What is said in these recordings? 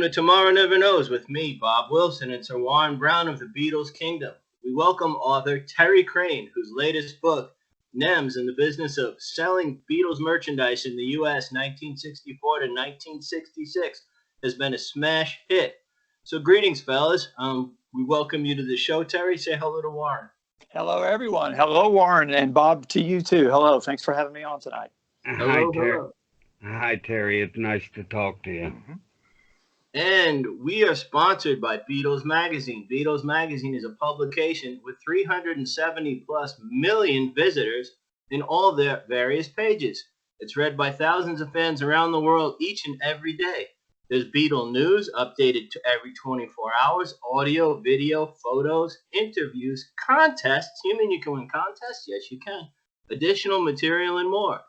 to Tomorrow Never Knows with me, Bob Wilson, and Sir Warren Brown of the Beatles Kingdom. We welcome author Terry Crain, whose latest book, Nems in the Business of Selling Beatles Merchandise in the U.S. 1964 to 1966, has been a smash hit. So greetings, fellas. We welcome you to the show, Terry. Say hello to Warren. Hello, everyone. Hello, Warren, and Bob, to you too. Hello. Thanks for having me on tonight. Hello, hello. Hi, Terry. It's nice to talk to you. And we are sponsored by Beatles Magazine. Beatles Magazine is a publication with 370 plus million visitors in all their various pages. It's read by thousands of fans around the world each and every day. There's Beatle news updated to every 24 hours, audio, video, photos, interviews, contests. You mean you can win contests? Yes, you can. Additional material and more.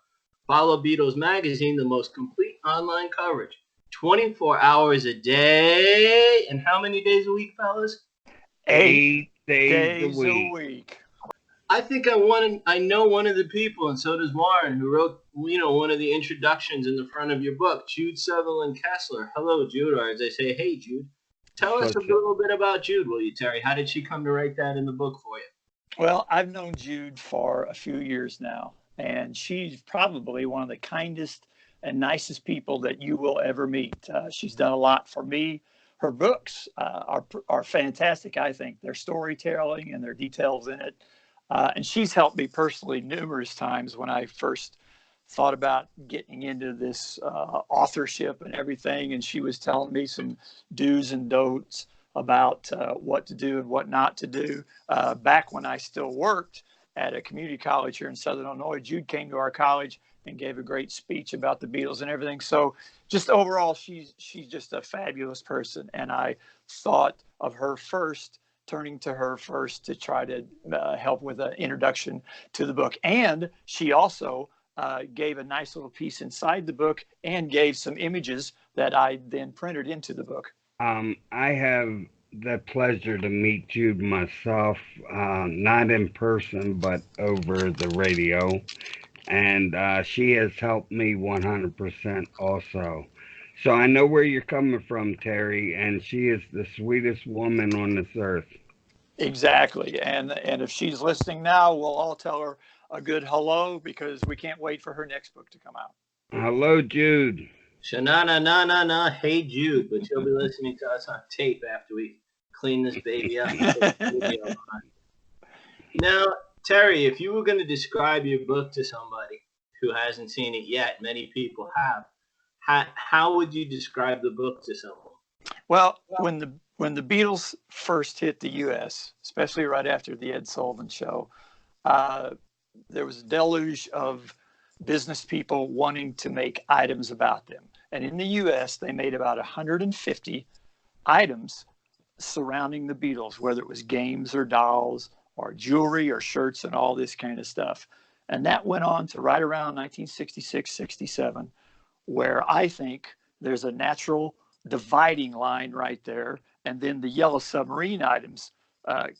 Follow Beatles Magazine, the most complete online coverage. 24 hours a day. And how many days a week, fellas? 8 days a week. I think I know one of the people, and so does Warren, who wrote, one of the introductions in the front of your book, Jude Sutherland Kessler. Hello, Jude, or as I say, hey, Jude. Tell us a little bit about Jude, will you, Terry? How did she come to write that in the book for you? Well, I've known Jude for a few years now, and she's probably one of the kindest and nicest people that you will ever meet. She's done a lot for me. Her books are fantastic, I think. Their storytelling and their details in it. And she's helped me personally numerous times when I first thought about getting into this authorship and everything. And she was telling me some do's and don'ts about what to do and what not to do. Back when I still worked at a community college here in Southern Illinois, Jude came to our college and gave a great speech about the Beatles and everything. So just overall, she's just a fabulous person. And I thought of her first, turning to her first to try to help with an introduction to the book. And she also gave a nice little piece inside the book and gave some images that I then printed into the book. I have the pleasure to meet Jude myself, not in person, but over the radio. And she has helped me 100% also. So I know where you're coming from, Terry, and she is the sweetest woman on this earth. Exactly. And if she's listening now, we'll all tell her a good hello, because we can't wait for her next book to come out. Hello, Jude. Sha-na-na-na-na-na, hey, Jude. But you'll be listening to us on tape after we clean this baby up. Now, Terry, if you were going to describe your book to somebody who hasn't seen it yet, many people have, how would you describe the book to someone? Well, when the Beatles first hit the U.S., especially right after the Ed Sullivan Show, there was a deluge of business people wanting to make items about them. And in the U.S., they made about 150 items surrounding the Beatles, whether it was games or dolls or jewelry or shirts and all this kind of stuff. And that went on to right around 1966, 67, where I think there's a natural dividing line right there. And then the Yellow Submarine items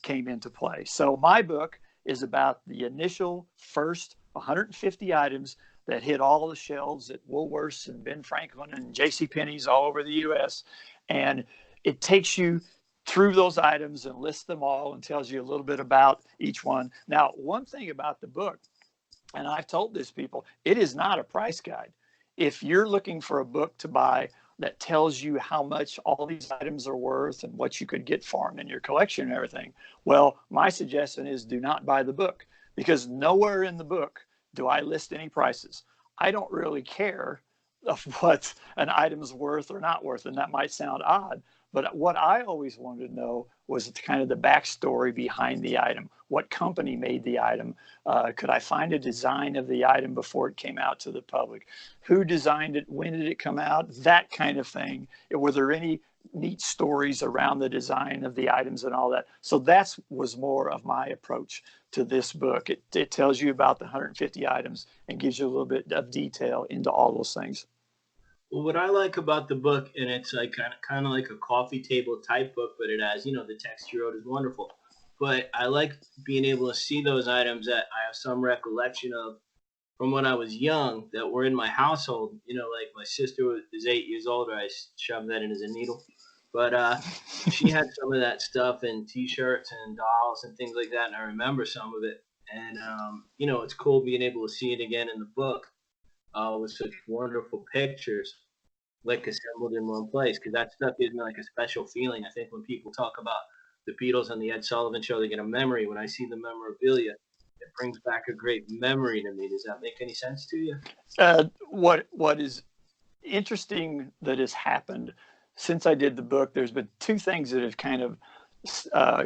came into play. So my book is about the initial first 150 items that hit all the shelves at Woolworths and Ben Franklin and JCPenney's all over the U.S. And it takes you through those items and lists them all and tells you a little bit about each one. Now, one thing about the book, and I've told this people, it is not a price guide. If you're looking for a book to buy that tells you how much all these items are worth and what you could get for them in your collection and everything, well, my suggestion is do not buy the book, because nowhere in the book do I list any prices. I don't really care of what an item's worth or not worth, and that might sound odd, but what I always wanted to know was kind of the backstory behind the item. What company made the item? Could I find a design of the item before it came out to the public? Who designed it? When did it come out? That kind of thing. Were there any neat stories around the design of the items and all that? So that was more of my approach to this book. It tells you about the 150 items and gives you a little bit of detail into all those things. Well, what I like about the book, and it's like kind of like a coffee table type book, but it has, the text you wrote is wonderful. But I like being able to see those items that I have some recollection of from when I was young that were in my household. You know, like my sister is 8 years older. I shoved that in as a needle. But she had some of that stuff and T-shirts and dolls and things like that, and I remember some of it. And you know, it's cool being able to see it again in the book with such wonderful pictures, like assembled in one place. Because that stuff gives me like a special feeling. I think when people talk about the Beatles on the Ed Sullivan Show, they get a memory. When I see the memorabilia, it brings back a great memory to me. Does that make any sense to you? What is interesting that has happened since I did the book, there's been two things that have kind of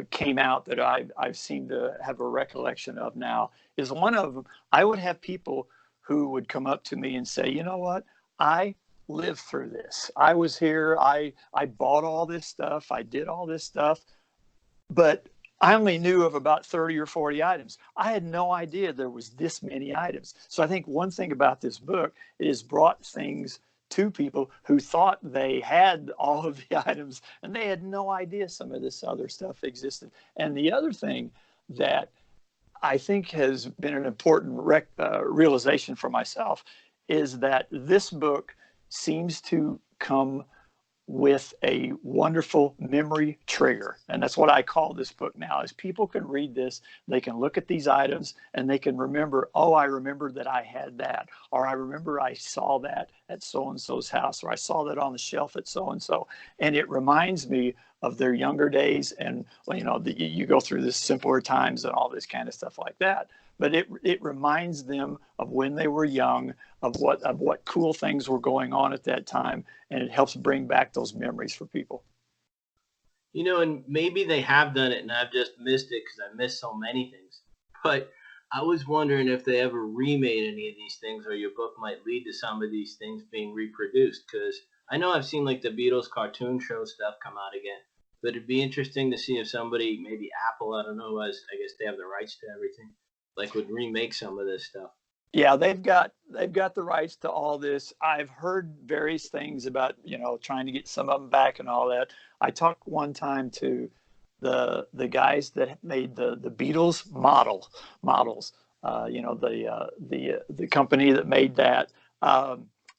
came out that I've seemed to have a recollection of now. Is one of them, I would have people who would come up to me and say, you know what, I lived through this. I was here. I bought all this stuff. I did all this stuff, but I only knew of about 30 or 40 items. I had no idea there was this many items. So I think one thing about this book is brought things to people who thought they had all of the items and they had no idea some of this other stuff existed. And the other thing that I think has been an important realization for myself is that this book seems to come with a wonderful memory trigger. And that's what I call this book now, is people can read this, they can look at these items and they can remember, oh, I remember that I had that, or I remember I saw that at so-and-so's house, or I saw that on the shelf at so-and-so. And it reminds me of their younger days. And, you know, you go through this simpler times and all this kind of stuff like that. But it reminds them of when they were young, of what cool things were going on at that time, and it helps bring back those memories for people. You know, and maybe they have done it, and I've just missed it because I missed so many things. But I was wondering if they ever remade any of these things, or your book might lead to some of these things being reproduced. Because I know I've seen like the Beatles cartoon show stuff come out again, but it'd be interesting to see if somebody, maybe Apple, I don't know, as I guess they have the rights to everything, like would remake some of this stuff. Yeah, they've got the rights to all this. I've heard various things about, you know, trying to get some of them back and all that. I talked one time to the guys that made the Beatles models. You know, the company that made that.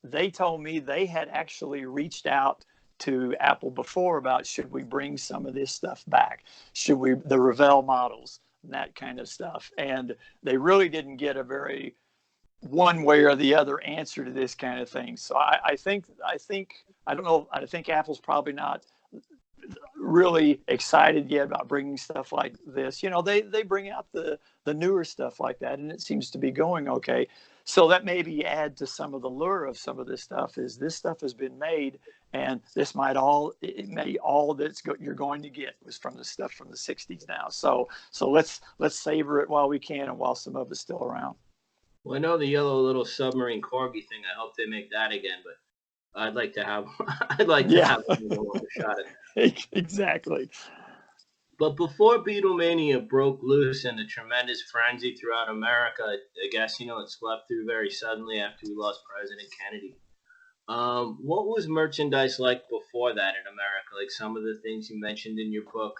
They told me they had actually reached out to Apple before about, should we bring some of this stuff back? Should we, the Revell models, and that kind of stuff? And they really didn't get a very one way or the other answer to this kind of thing. So I think I don't know. I think Apple's probably not really excited yet about bringing stuff like this. You know, they bring out the newer stuff like that, and it seems to be going okay. So that maybe add to some of the lure of some of this stuff, is this stuff has been made, and this might all that's you're going to get was from the stuff from the 60s now. So let's savor it while we can and while some of it's still around. Well, I know the yellow little submarine corgi thing. I hope they make that again, but I'd like to have I'd like to have a shot at that. Exactly. But before Beatlemania broke loose in a tremendous frenzy throughout America, I guess, you know, it swept through very suddenly after we lost President Kennedy. What was merchandise like before that in America? Like some of the things you mentioned in your book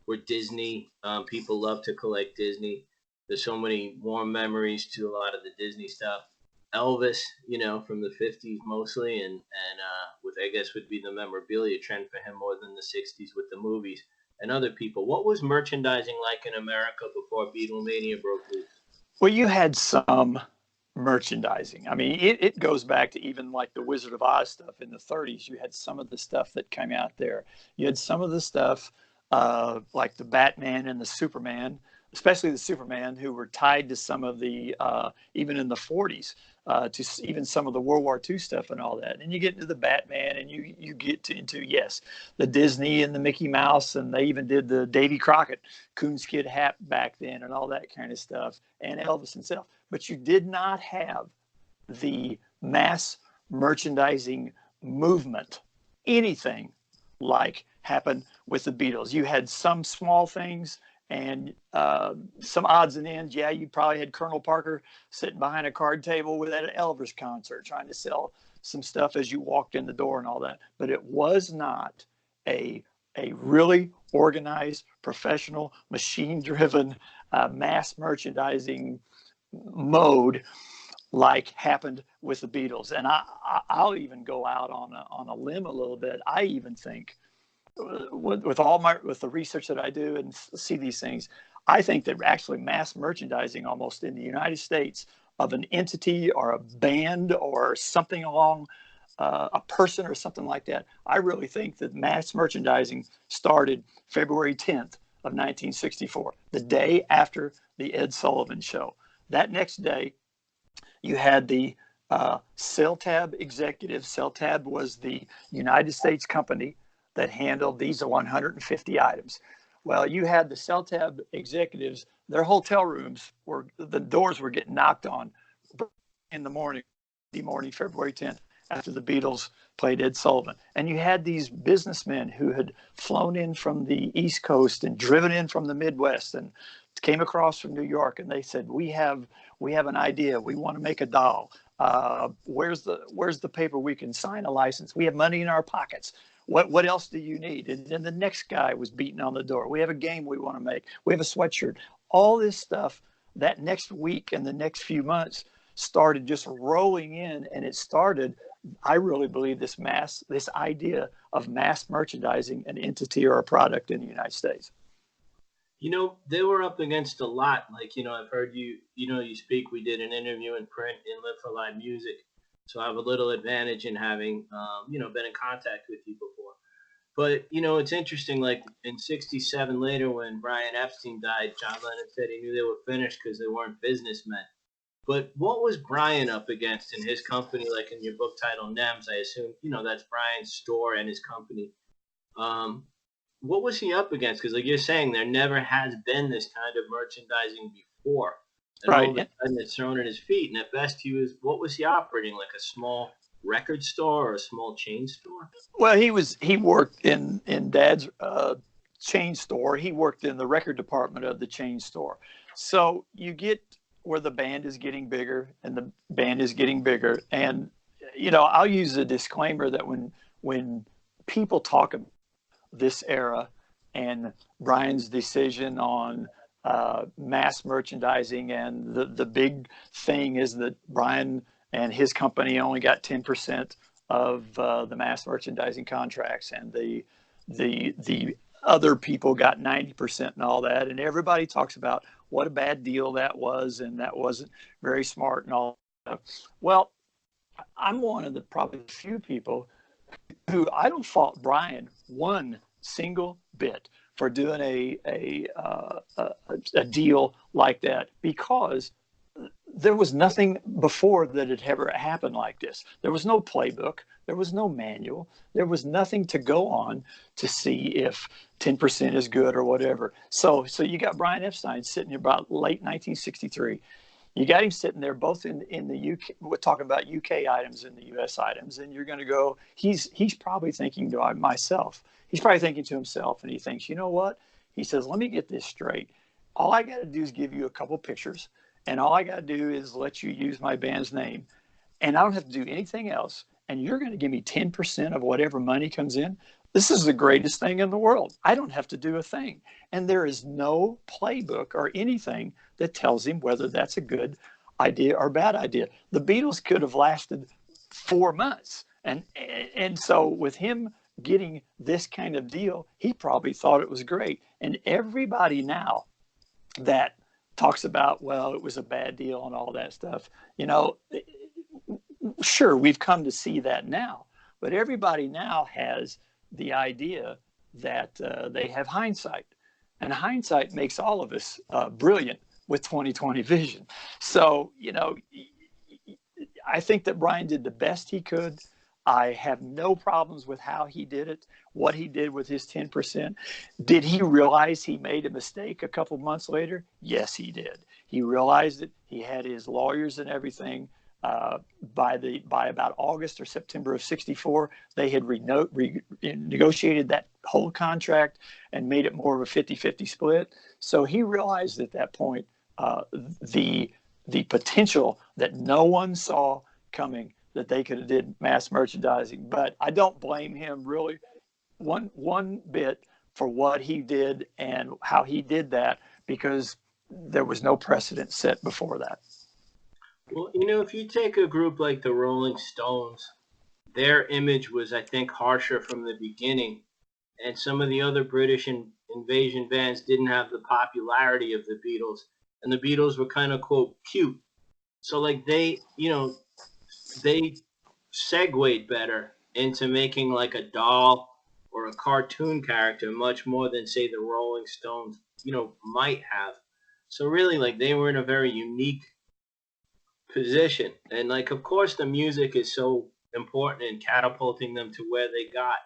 were Disney. People love to collect Disney. There's so many warm memories to a lot of the Disney stuff. Elvis, you know, from the 50s mostly, and with, I guess, would be the memorabilia trend for him more than the 60s with the movies and other people. What was merchandising like in America before Beatlemania broke loose? Well, you had some merchandising. I mean, it goes back to even like the Wizard of Oz stuff in the 30s. You had some of the stuff that came out there. You had some of the stuff like the Batman and the Superman, especially the Superman, who were tied to some of the, even in the 40s, to even some of the World War II stuff and all that. And you get into the Batman, and you get into, yes, the Disney and the Mickey Mouse, and they even did the Davy Crockett coonskin hat back then and all that kind of stuff, and Elvis himself. But you did not have the mass merchandising movement, anything like happened with the Beatles. You had some small things and some odds and ends. Yeah, you probably had Colonel Parker sitting behind a card table with at an Elvis concert trying to sell some stuff as you walked in the door and all that. But it was not a really organized, professional, machine-driven mass merchandising mode like happened with the Beatles. And I'll even go out on a limb a little bit. I even think with the research that I do and see these things, I think that actually mass merchandising almost in the United States of an entity or a band or something along a person or something like that. I really think that mass merchandising started February 10th of 1964, the day after the Ed Sullivan Show. That next day, you had the CellTab executives. CellTab was the United States company that handled these 150 items. Well, you had the CellTab executives, their hotel rooms the doors were getting knocked on in the morning, February 10th, after the Beatles played Ed Sullivan. And you had these businessmen who had flown in from the East Coast and driven in from the Midwest and came across from New York, and they said, we have an idea. We want to make a doll. Where's the paper we can sign a license? We have money in our pockets. What else do you need? And then the next guy was beating on the door. We have a game we want to make. We have a sweatshirt. All this stuff that next week and the next few months started just rolling in, and it started, I really believe, this idea of mass merchandising an entity or a product in the United States. They were up against a lot. Like, I've heard you speak. We did an interview in print in Live for Live Music. So I have a little advantage in having, been in contact with you before. But, it's interesting, like in 67 later when Brian Epstein died, John Lennon said he knew they were finished because they weren't businessmen. But what was Brian up against in his company, like in your book titled NEMS? I assume, that's Brian's store and his company. What was he up against? Because like you're saying, there never has been this kind of merchandising before. And all of a sudden it's thrown at his feet. And at best, what was he operating? Like a small record store or a small chain store? Well, he worked in Dad's chain store. He worked in the record department of the chain store. So you get where the band is getting bigger and the band is getting bigger. And, I'll use a disclaimer that when people talk about this era and Brian's decision on mass merchandising, and the big thing is that Brian and his company only got 10% of the mass merchandising contracts, and the other people got 90% and all that. And everybody talks about what a bad deal that was, and that wasn't very smart and all that. Well, I'm one of the probably few people who I don't fault Brian one single bit for doing a deal like that, because there was nothing before that had ever happened like this. There was no playbook. There was no manual. There was nothing to go on to see if 10% is good or whatever. So you got Brian Epstein sitting here about late 1963. You got him sitting there both in the UK, we're talking about UK items and the US items, and you're going to go, he's probably thinking to myself, he's probably thinking to himself, and he thinks, you know what? He says, let me get this straight. All I got to do is give you a couple pictures, and all I got to do is let you use my band's name, and I don't have to do anything else, and you're going to give me 10% of whatever money comes in. This is the greatest thing in the world. I don't have to do a thing. And there is no playbook or anything that tells him whether that's a good idea or bad idea. The Beatles could have lasted 4 months. And so with him getting this kind of deal, he probably thought it was great. And everybody now that talks about, well, it was a bad deal and all that stuff, sure, we've come to see that now. But everybody now has the idea that they have hindsight. And hindsight makes all of us brilliant with 20/20 vision. So, I think that Brian did the best he could. I have no problems with how he did it, what he did with his 10%. Did he realize he made a mistake a couple months later? Yes, he did. He realized it. He had his lawyers and everything. By about August or September of 64, they had negotiated that whole contract and made it more of a 50-50 split. So he realized at that point the potential that no one saw coming, that they could have did mass merchandising. But I don't blame him really one bit for what he did and how he did that, because there was no precedent set before that. Well, if you take a group like the Rolling Stones, their image was, I think, harsher from the beginning, and some of the other British invasion bands didn't have the popularity of the Beatles, and the Beatles were kind of quote cute. So like they segued better into making like a doll or a cartoon character much more than say the Rolling Stones, might have. So really like they were in a very unique position. And like of course the music is so important in catapulting them to where they got.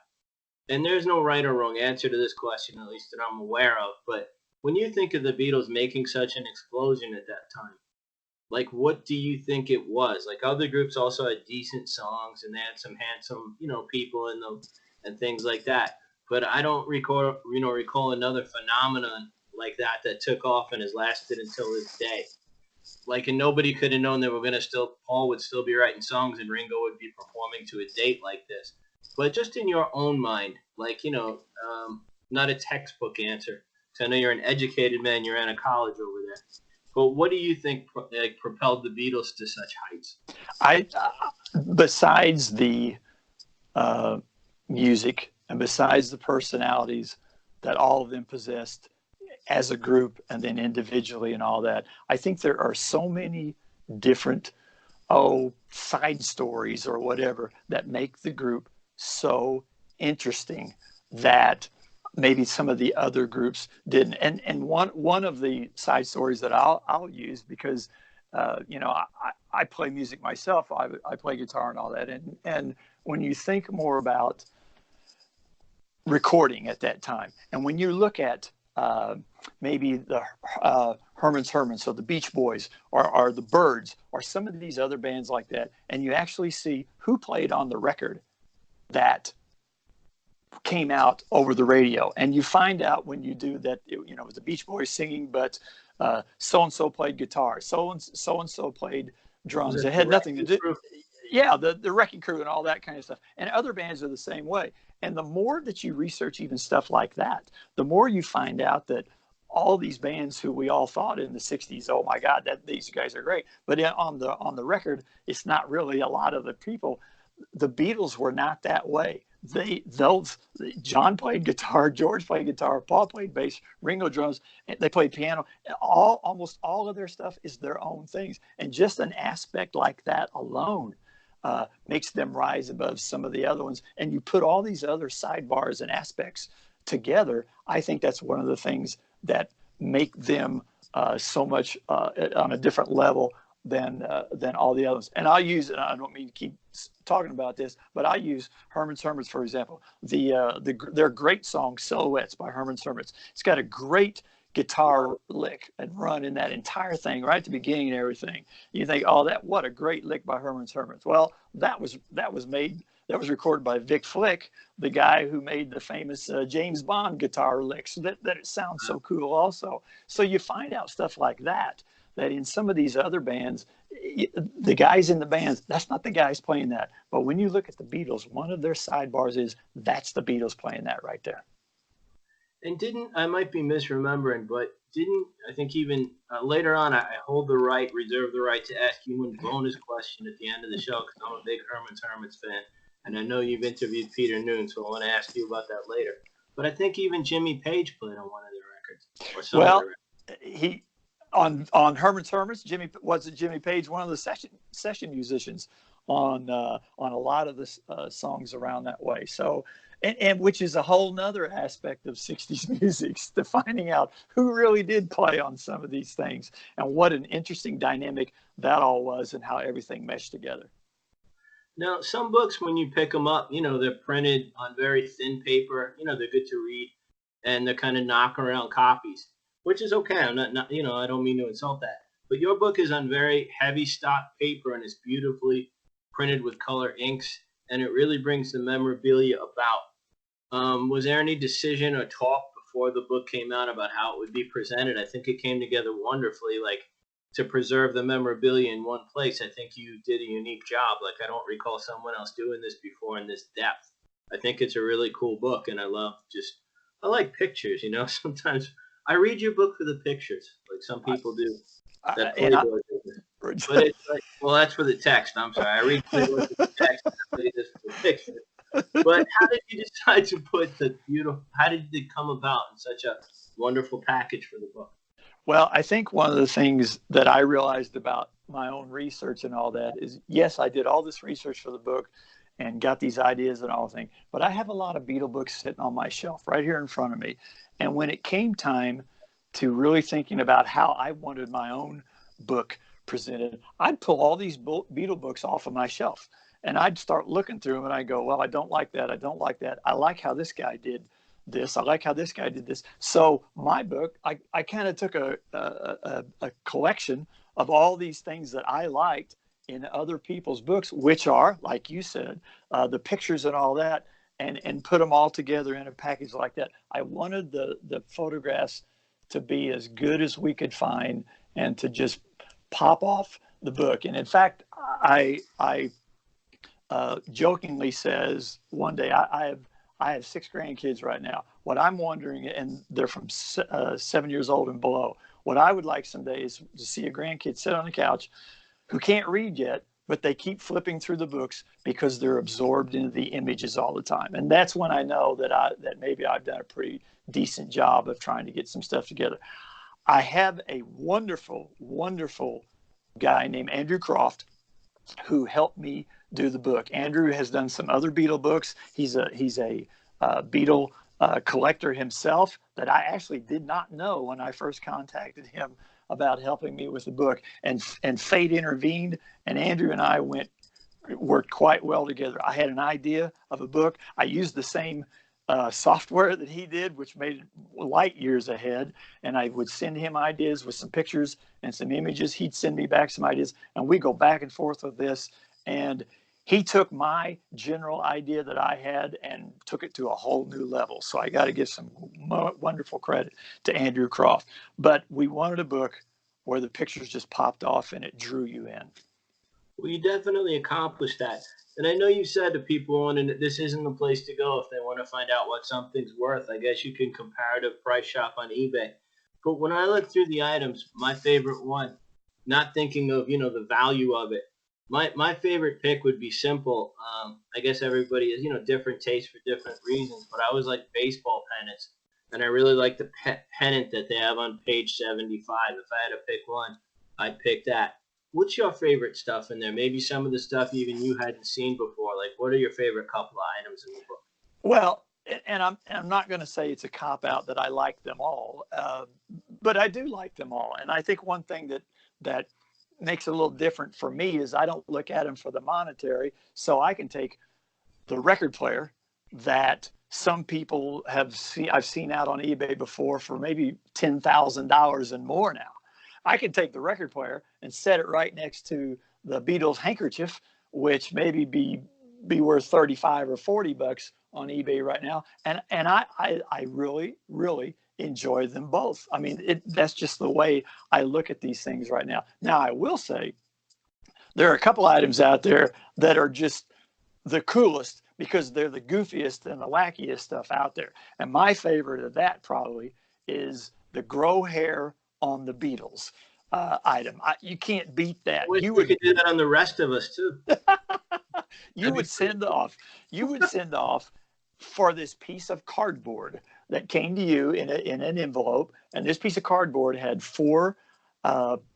And there's no right or wrong answer to this question, at least that I'm aware of. But when you think of the Beatles making such an explosion at that time, like what do you think it was? Like other groups also had decent songs and they had some handsome, people in them and things like that. But I don't recall another phenomenon like that took off and has lasted until this day. Like, and nobody could have known they were gonna Paul would still be writing songs and Ringo would be performing to a date like this. But just in your own mind, like not a textbook answer. So I know you're an educated man, you're in a college over there. But what do you think propelled the Beatles to such heights? I besides the uh, music and besides the personalities that all of them possessed as a group and then individually and all that, I think there are so many different side stories or whatever that make the group so interesting that maybe some of the other groups didn't. And one of the side stories that I'll use because I play music myself. I play guitar and all that. And when you think more about recording at that time, and when you look at maybe the Hermans Hermits or the Beach Boys or the Byrds or some of these other bands like that, and you actually see who played on the record that came out over the radio, and you find out when you do that, it was the Beach Boys singing, but so and so played guitar, so and so played drums. It had nothing to do. Yeah, the Wrecking Crew and all that kind of stuff. And other bands are the same way. And the more that you research even stuff like that, the more you find out that all these bands who we all thought in the 60s, oh my God, these guys are great. But on the record, it's not really a lot of the people. The Beatles were not that way. John played guitar, George played guitar, Paul played bass, Ringo drums, they played piano. Almost all of their stuff is their own things. And just an aspect like that alone makes them rise above some of the other ones. And you put all these other sidebars and aspects together, I think that's one of the things that make them so much on a different level than all the others. And I'll use, and I don't mean to keep talking about this, but I use Hermans Hermits, for example. Their great song, Silhouettes by Hermans Hermits. It's got a great guitar lick and run in that entire thing right at the beginning and everything. You think, oh, what a great lick by Hermans Hermits. Well, that was recorded by Vic Flick, the guy who made the famous James Bond guitar licks. That it sounds so cool also. So you find out stuff like that in some of these other bands, the guys in the bands, that's not the guys playing that. But when you look at the Beatles, one of their sidebars is that's the Beatles playing that right there. And I might be misremembering, but I think even later on, I reserve the right to ask you one bonus question at the end of the show because I'm a big Hermans Hermits fan. And I know you've interviewed Peter Noone, so I want to ask you about that later. But I think even Jimmy Page played on one of their records. Or some of their records. On Herman's Hermits, Jimmy Page, one of the session musicians on a lot of the songs around that way. So, and which is a whole nother aspect of 60s music, to finding out who really did play on some of these things and what an interesting dynamic that all was and how everything meshed together. Now, some books, when you pick them up, they're printed on very thin paper. They're good to read, and they're kind of knock around copies, which is okay. I'm not I don't mean to insult that. But your book is on very heavy stock paper and it's beautifully printed with color inks, and it really brings the memorabilia about. Was there any decision or talk before the book came out about how it would be presented? I think it came together wonderfully, like to preserve the memorabilia in one place. I think you did a unique job. Like I don't recall someone else doing this before in this depth. I think it's a really cool book, and I like pictures, Sometimes I read your book for the pictures, like some people do. But it's like, well, that's for the text. I'm sorry. I read the text. I read this for the picture. But how did you decide to put the beautiful? How did it come about in such a wonderful package for the book? Well, I think one of the things that I realized about my own research and all that is, yes, I did all this research for the book and got these ideas and all things, but I have a lot of Beatle books sitting on my shelf right here in front of me. And when it came time to really thinking about how I wanted my own book presented, I'd pull all these Beatle books off of my shelf and I'd start looking through them and I go, well, I don't like that. I don't like that. I like how this guy did this. I like how this guy did this. So my book, I kind of took a collection of all these things that I liked in other people's books, which are, like you said, the pictures and all that, and put them all together in a package like that. I wanted the photographs to be as good as we could find and to just pop off the book. And in fact, I jokingly says one day, I have 6 grandkids right now. What I'm wondering, and they're from 7 years old and below, what I would like someday is to see a grandkid sit on the couch who can't read yet, but they keep flipping through the books because they're absorbed into the images all the time. And that's when I know that maybe I've done a pretty decent job of trying to get some stuff together. I have a wonderful, wonderful guy named Andrew Croft who helped me do the book. Andrew has done some other Beatle books. He's a Beatle collector himself that I actually did not know when I first contacted him about helping me with the book. And fate intervened, and Andrew and I worked quite well together. I had an idea of a book. I used the same software that he did, which made it light years ahead. And I would send him ideas with some pictures and some images. He'd send me back some ideas, and we go back and forth with this. And he took my general idea that I had and took it to a whole new level. So I got to give some wonderful credit to Andrew Croft. But we wanted a book where the pictures just popped off and it drew you in. Well, you definitely accomplished that. And I know you said to people, and this isn't the place to go if they want to find out what something's worth. I guess you can comparative price shop on eBay. But when I look through the items, my favorite one, not thinking of, the value of it, my favorite pick would be simple. I guess everybody has, different tastes for different reasons, but I always like baseball pennants. And I really like the pennant that they have on page 75. If I had to pick one, I'd pick that. What's your favorite stuff in there? Maybe some of the stuff even you hadn't seen before. Like, what are your favorite couple of items in the book? Well, and I'm not going to say it's a cop-out that I like them all, but I do like them all. And I think one thing that makes it a little different for me is I don't look at them for the monetary. So I can take the record player that some people I've seen out on eBay before for maybe $10,000 and more now. I can take the record player and set it right next to the Beatles handkerchief, which maybe be worth 35 or 40 bucks on eBay right now. And I really, really enjoy them both. I mean, that's just the way I look at these things right now. Now, I will say there are a couple items out there that are just the coolest because they're the goofiest and the wackiest stuff out there. And my favorite of that probably is the grow hair on the Beatles item. You can't beat that. I wish we could do that on the rest of us too. You would send off for this piece of cardboard that came to you in an envelope, and this piece of cardboard had 4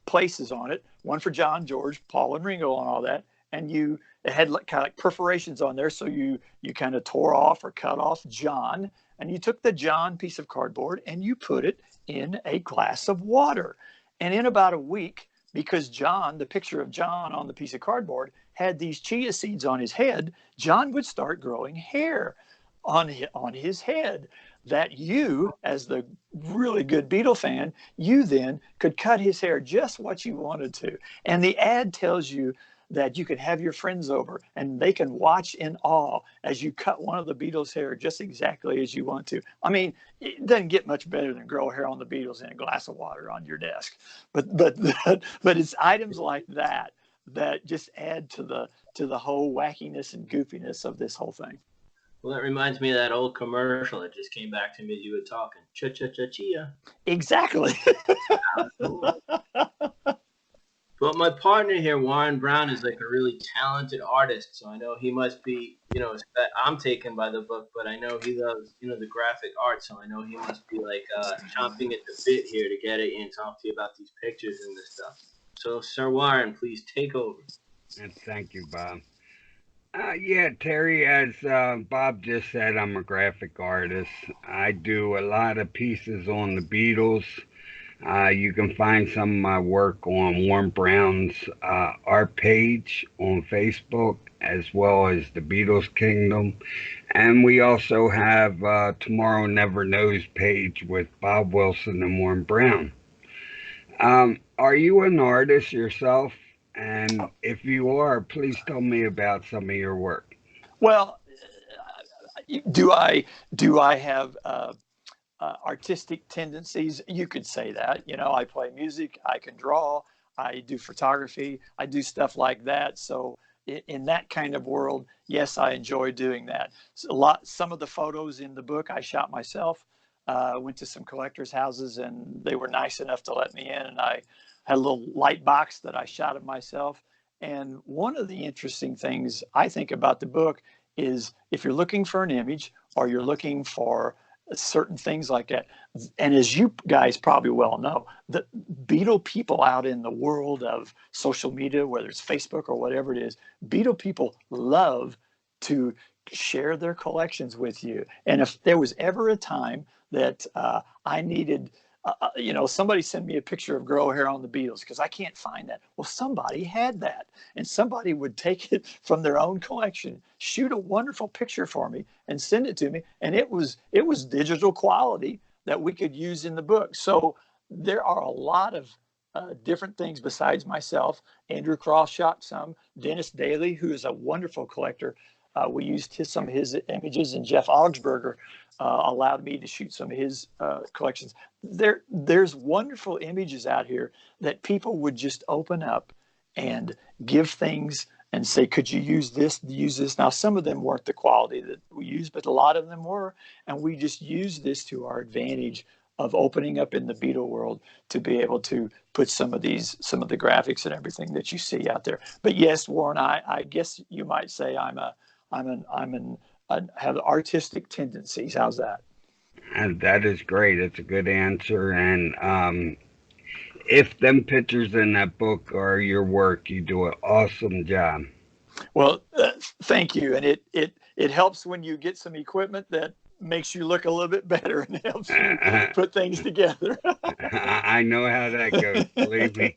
places on it, one for John, George, Paul, and Ringo, and all that, and it had kind of like perforations on there, so you kind of tore off or cut off John, and you took the John piece of cardboard and you put it in a glass of water. And in about a week, because John, the picture of John on the piece of cardboard, had these chia seeds on his head, John would start growing hair on his head that you, as the really good Beatle fan, you then could cut his hair just what you wanted to. And the ad tells you that you can have your friends over and they can watch in awe as you cut one of the Beatles' hair just exactly as you want to. I mean, it doesn't get much better than grow hair on the Beatles in a glass of water on your desk. But it's items like that that just add to the whole wackiness and goofiness of this whole thing. Well, that reminds me of that old commercial that just came back to me as you were talking. Cha-cha-cha-chia. Exactly. But my partner here, Warren Brown, is like a really talented artist. So I know he must be, I'm taken by the book, but I know he loves, the graphic art. So I know he must be like chomping at the bit here to get it and talk to you about these pictures and this stuff. So, Sir Warren, please take over. And thank you, Bob. Yeah, Terry, as Bob just said, I'm a graphic artist. I do a lot of pieces on the Beatles. You can find some of my work on Warren Brown's art page on Facebook, as well as the Beatles Kingdom. And we also have Tomorrow Never Knows page with Bob Wilson and Warren Brown. Are you an artist yourself? And if you are, please tell me about some of your work. Well, do I have artistic tendencies? You could say that. I play music, I can draw, I do photography, I do stuff like that. So in that kind of world, yes, I enjoy doing that. Some of the photos in the book I shot myself. Went to some collectors' houses, and they were nice enough to let me in, and I had a little light box that I shot of myself. And one of the interesting things I think about the book is if you're looking for an image or you're looking for certain things like that, and as you guys probably well know, the Beatle people out in the world of social media, whether it's Facebook or whatever it is, Beatle people love to share their collections with you. And if there was ever a time that I needed, somebody send me a picture of Girl Hair on the Beatles because I can't find that. Well, somebody had that, and somebody would take it from their own collection, shoot a wonderful picture for me, and send it to me. And it was digital quality that we could use in the book. So there are a lot of different things besides myself. Andrew Cross shot some. Dennis Daly, who is a wonderful collector, we used some of his images, and Jeff Augsburger allowed me to shoot some of his collections. There's wonderful images out here that people would just open up and give things and say, could you use this, use this? Now, some of them weren't the quality that we used, but a lot of them were. And we just used this to our advantage of opening up in the Beatle world to be able to put some of the graphics and everything that you see out there. But yes, Warren, I guess you might say I have artistic tendencies. How's that? And that is great. It's a good answer. And if them pictures in that book are your work, you do an awesome job. Well, thank you. And it helps when you get some equipment that makes you look a little bit better and helps you put things together. I know how that goes, believe me.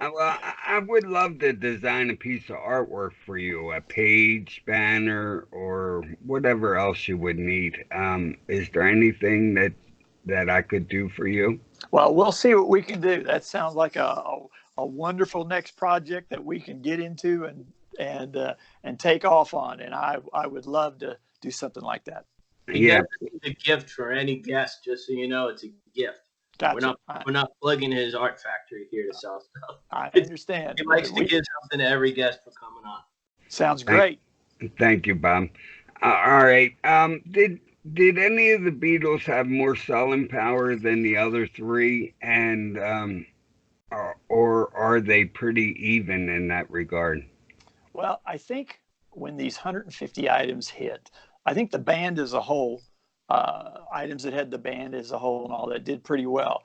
Well, I would love to design a piece of artwork for you, a page, banner, or whatever else you would need. Is there anything that I could do for you? Well, we'll see what we can do. That sounds like a wonderful next project that we can get into and take off on. And I would love to do something like that. Yeah, It's a gift for any guest, just so you know, it's a gift. Gotcha. We're not plugging his art factory here to sell stuff. I understand. He likes to give something to every guest for coming on. Sounds great. Thank you, Bob. All right. Did any of the Beatles have more selling power than the other three, and or are they pretty even in that regard? Well, I think when these 150 items hit, I think the band as a whole, items that had the band as a whole and all that did pretty well.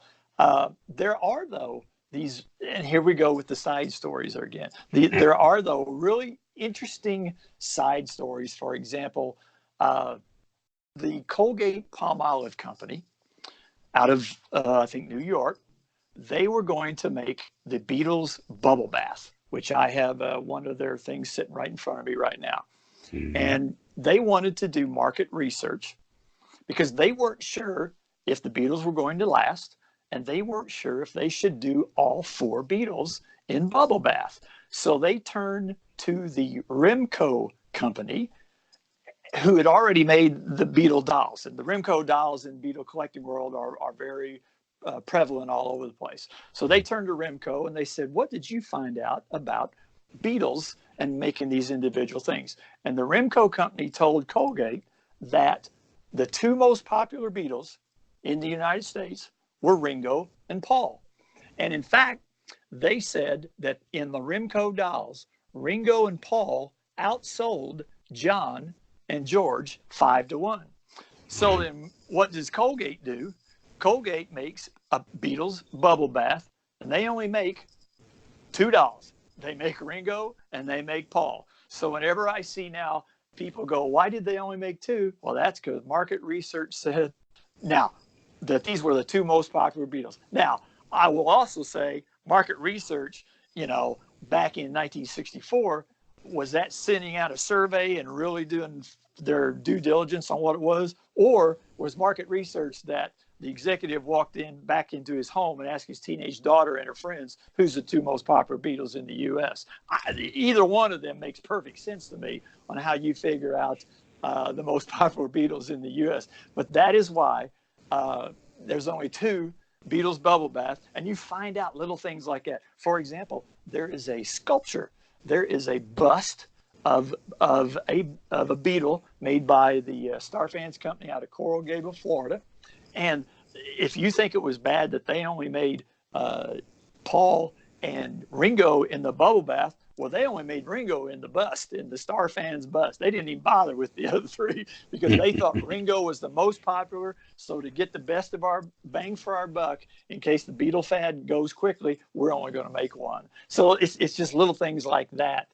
There are, though, these, and here we go with the side stories again. There are, though, really interesting side stories. For example, the Colgate Palmolive Company out of, I think, New York, they were going to make the Beatles bubble bath, which I have one of their things sitting right in front of me right now. Mm-hmm. And they wanted to do market research because they weren't sure if the Beatles were going to last, and they weren't sure if they should do all four Beatles in bubble bath. So they turned to the Rimco company, who had already made the Beatle dolls. And the Rimco dolls in Beatle collecting world are very prevalent all over the place. So they turned to Rimco and they said, what did you find out about Beatles and making these individual things? And the Rimco company told Colgate that the two most popular Beatles in the United States were Ringo and Paul. And in fact, They said that in the Rimco dolls, Ringo and Paul outsold John and George 5-1. So then what does Colgate do? Colgate makes a Beatles bubble bath, and they only make two dolls. They make Ringo and they make Paul. So whenever I see now people go, why did they only make two? Well, that's because market research said now that these were the two most popular Beatles. Now, I will also say market research, back in 1964, was that sending out a survey and really doing their due diligence on what it was? Or was market research that the executive walked back into his home and asked his teenage daughter and her friends, who's the two most popular Beatles in the U.S.? Either one of them makes perfect sense to me on how you figure out the most popular Beatles in the U.S. But that is why there's only two Beatles bubble bath, and you find out little things like that. For example, there is a sculpture. There is a bust of a Beatle made by the Starfans Company out of Coral Gables, Florida. And if you think it was bad that they only made Paul and Ringo in the bubble bath, well, they only made Ringo in the bust, in the Starfans bust. They didn't even bother with the other three because they thought Ringo was the most popular. So to get the best of our bang for our buck, in case the Beatle fad goes quickly, we're only going to make one. So it's just little things like that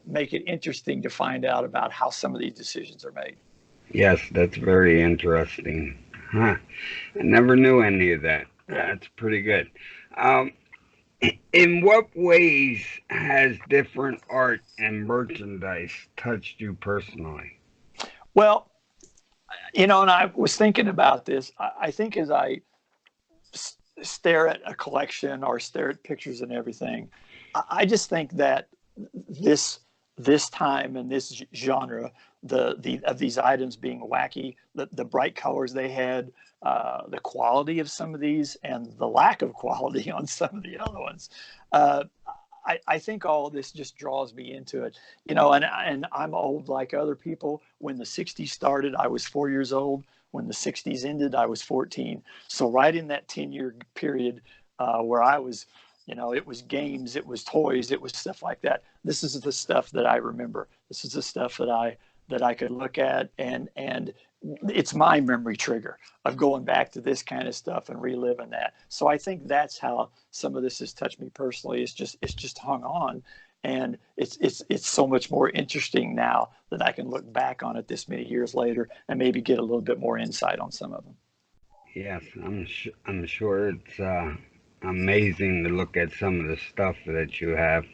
make it interesting to find out about how some of these decisions are made. Yes, that's very interesting. Huh. I never knew any of that. That's pretty good. In what ways has different art and merchandise touched you personally? Well, and I was thinking about this. I think as I stare at a collection or stare at pictures and everything, I just think that this time and this genre, of these items being wacky, the bright colors they had, the quality of some of these, and the lack of quality on some of the other ones. I think all of this just draws me into it, and I'm old like other people. When the 60s started, I was 4 years old. When the 60s ended, I was 14. So right in that 10-year period where I was, it was games, it was toys, it was stuff like that. This is the stuff that I remember. This is the stuff that I could look at, and it's my memory trigger of going back to this kind of stuff and reliving that. So I think that's how some of this has touched me personally. It's just hung on, and it's so much more interesting now that I can look back on it this many years later and maybe get a little bit more insight on some of them. Yes, I'm sure it's amazing to look at some of the stuff that you have.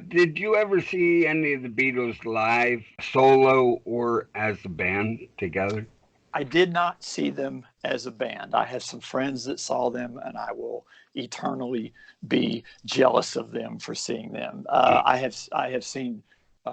Did you ever see any of the Beatles live, solo or as a band together? I did not see them as a band. I have some friends that saw them, and I will eternally be jealous of them for seeing them. I have seen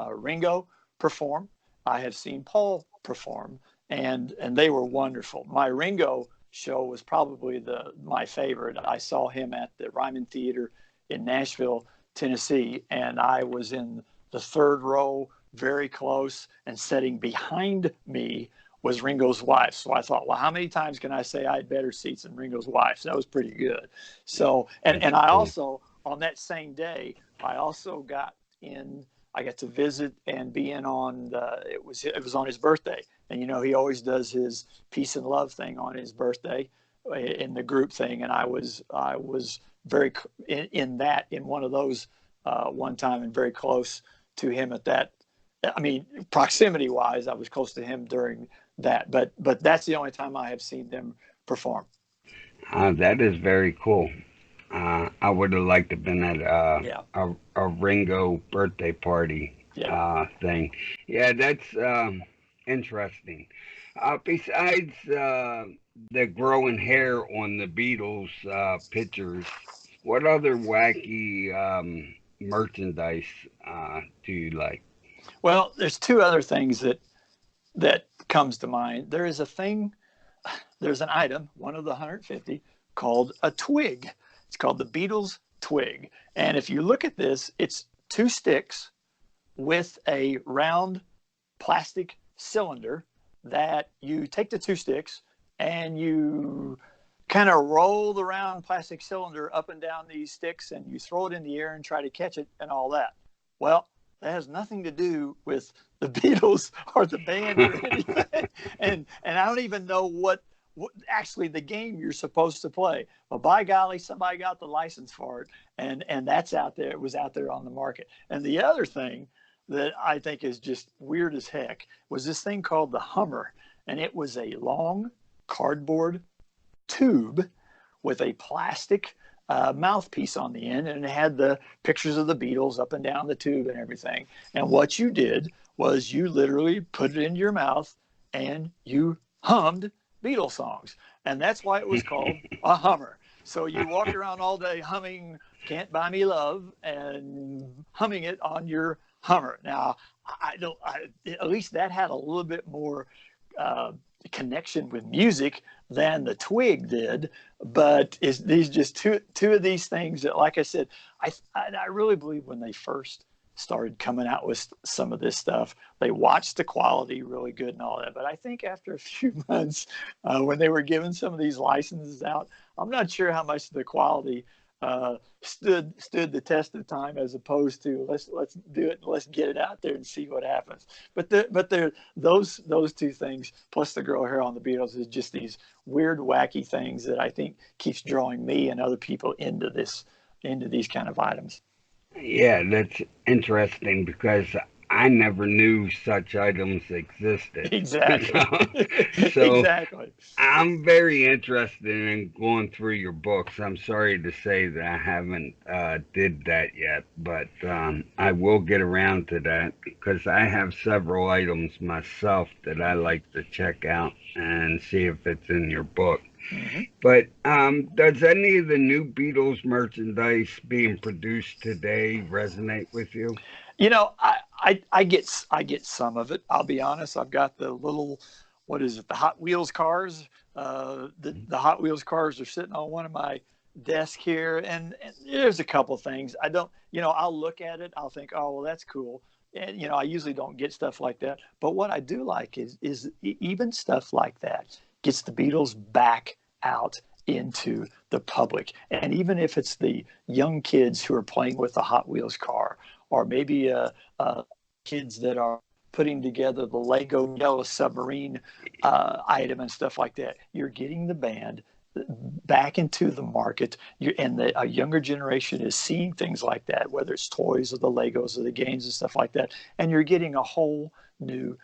Ringo perform. I have seen Paul perform, and they were wonderful. My Ringo show was probably my favorite. I saw him at the Ryman Theater in Nashville, Tennessee, and I was in the third row, very close, and sitting behind me was Ringo's wife. So I thought, well, how many times can I say I had better seats than Ringo's wife? So that was pretty good. So, and I also, on that same day, I also got to visit and be in on it was on his birthday. And, he always does his peace and love thing on his birthday in the group thing. And I was very in one of those one time, and very close to him at that. I mean, proximity wise, I was close to him during that, but that's the only time I have seen them perform. That is very cool. I would have liked to have been at a Ringo birthday party thing. Yeah, that's interesting. Besides the growing hair on the Beatles pictures, what other wacky merchandise do you like? Well, there's two other things that comes to mind. There's an item, one of the 150, called a twig. It's called the Beatles twig. And if you look at this, it's two sticks with a round plastic cylinder that you take the two sticks and you kind of roll the round plastic cylinder up and down these sticks, and you throw it in the air and try to catch it and all that. Well, that has nothing to do with the Beatles or the band or anything. And I don't even know what actually the game you're supposed to play. But by golly, somebody got the license for it, and that's out there. It was out there on the market. And the other thing that I think is just weird as heck was this thing called the Hummer, and it was a long cardboard tube with a plastic mouthpiece on the end, and it had the pictures of the Beatles up and down the tube and everything. And what you did was you literally put it in your mouth and you hummed Beatles songs, and that's why it was called a Hummer. So you walked around all day humming "Can't Buy Me Love" and humming it on your Hummer. Now, at least that had a little bit more connection with music than the Twig did. But these just two of these things that, like I said, I really believe when they first started coming out with some of this stuff, they watched the quality really good and all that. But I think after a few months, when they were giving some of these licenses out, I'm not sure how much the quality stood the test of time, as opposed to let's do it, let's get it out there and see what happens. But those two things plus the girl hair on the Beatles is just these weird, wacky things that I think keeps drawing me and other people into these kind of items. Yeah, that's interesting because I never knew such items existed. Exactly. So Exactly. I'm very interested in going through your books. I'm sorry to say that I haven't did that yet, but I will get around to that because I have several items myself that I like to check out and see if it's in your book. Mm-hmm. But does any of the new Beatles merchandise being produced today resonate with you? You know, I get some of it. I'll be honest. I've got the little, what is it, the Hot Wheels cars. The Hot Wheels cars are sitting on one of my desk here, and there's a couple things I don't. I'll look at it. I'll think, oh well, that's cool. And I usually don't get stuff like that. But what I do like is even stuff like that gets the Beatles back out into the public. And even if it's the young kids who are playing with the Hot Wheels car, or maybe kids that are putting together the Lego Yellow Submarine item and stuff like that, you're getting the band back into the market. A younger generation is seeing things like that, whether it's toys or the Legos or the games and stuff like that. And you're getting a whole new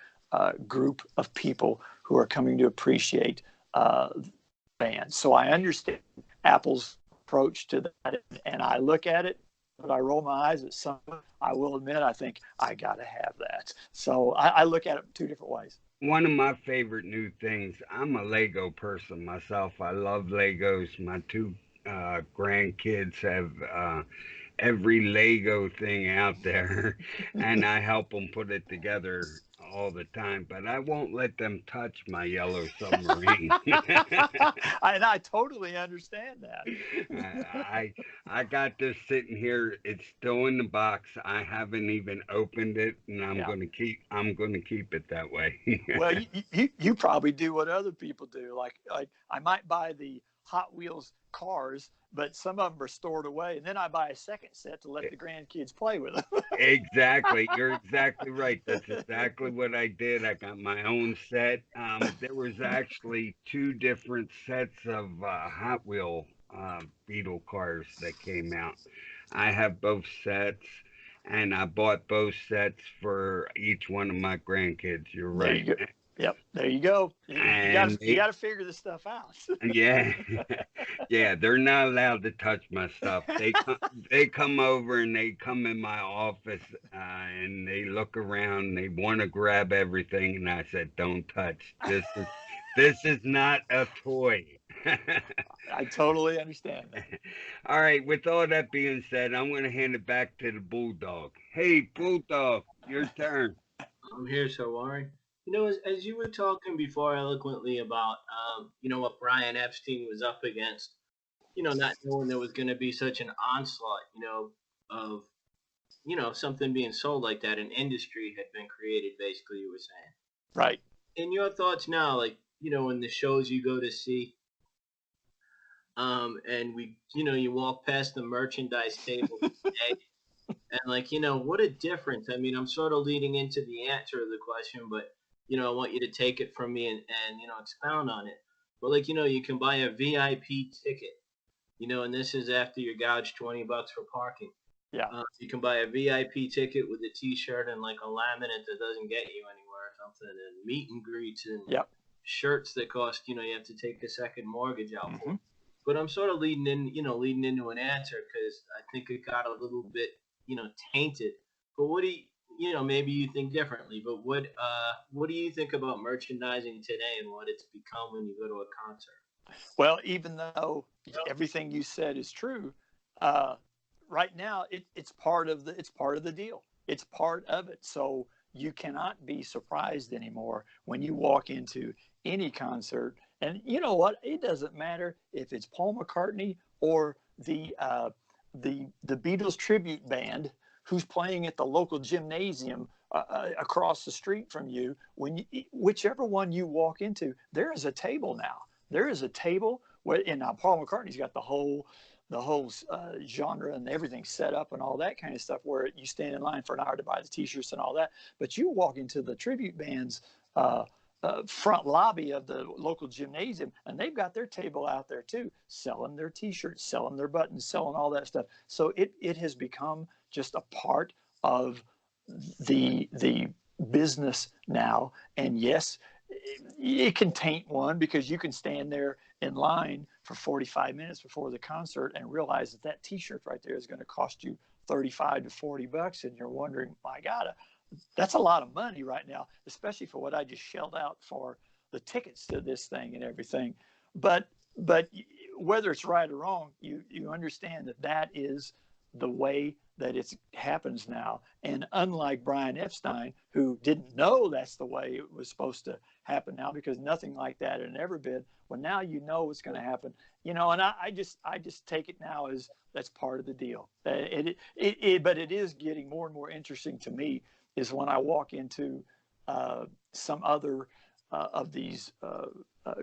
group of people who are coming to appreciate band. So I understand Apple's approach to that, and I look at it, but I roll my eyes at some. I will admit, I think I got to have that. So I look at it two different ways. One of my favorite new things, I'm a Lego person myself. I love Legos. My two grandkids have every Lego thing out there, and I help them put it together all the time. But I won't let them touch my yellow submarine. And I totally understand that. I got this sitting here. It's still in the box. I haven't even opened it, and I'm gonna keep it that way. Well, you probably do what other people do. Like I might buy the Hot Wheels cars, but some of them are stored away, and then I buy a second set to let the grandkids play with them. Exactly. You're exactly right. That's exactly what I did. I got my own set. There was actually two different sets of Hot Wheel Beetle cars that came out. I have both sets, and I bought both sets for each one of my grandkids. You're There right. you go. Yep, there you go. And You got to figure this stuff out. yeah, yeah, they're not allowed to touch my stuff. They come over and they come in my office and they look around. They want to grab everything, and I said, "Don't touch. This is not a toy." I totally understand that. All right. With all that being said, I'm going to hand it back to the bulldog. Hey, bulldog, your turn. I'm here, so Warren. As you were talking before eloquently about, what Brian Epstein was up against, not knowing there was going to be such an onslaught, of, something being sold like that, an industry had been created, basically, you were saying. Right. In your thoughts now, like, in the shows you go to see, And we, you walk past the merchandise table today, and like, what a difference. I mean, I'm sort of leading into the answer of the question, but I want you to take it from me and expound on it. But like, you can buy a VIP ticket, and this is after you're gouged $20 for parking. Yeah. You can buy a VIP ticket with a T-shirt and like a laminate that doesn't get you anywhere or something, and meet and greets and Yep. shirts that cost, you have to take a second mortgage out for. Mm-hmm. But I'm sort of leading into an answer because I think it got a little bit, tainted. But what do maybe you think differently, but what do you think about merchandising today and what it's become when you go to a concert? Well, even though everything you said is true, right now it's part of the deal. It's part of it. So you cannot be surprised anymore when you walk into any concert. And you know what? It doesn't matter if it's Paul McCartney or the Beatles tribute band who's playing at the local gymnasium across the street from you. Whichever one you walk into, there is a table now. There is a table where, and now Paul McCartney's got the whole genre and everything set up and all that kind of stuff, where you stand in line for an hour to buy the T-shirts and all that. But you walk into the tribute band's front lobby of the local gymnasium, and they've got their table out there too, selling their T-shirts, selling their buttons, selling all that stuff. So it has become just a part of the business now. And yes, it can taint one, because you can stand there in line for 45 minutes before the concert and realize that T-shirt right there is going to cost you $35 to $40, and you're wondering, my God, that's a lot of money right now, especially for what I just shelled out for the tickets to this thing and everything. But whether it's right or wrong, you understand that is the way that it happens now. And unlike Brian Epstein, who didn't know that's the way it was supposed to happen now, because nothing like that had ever been. Well, now you know it's going to happen, and I just take it now as that's part of the deal. But it is getting more and more interesting to me is when I walk into some other of these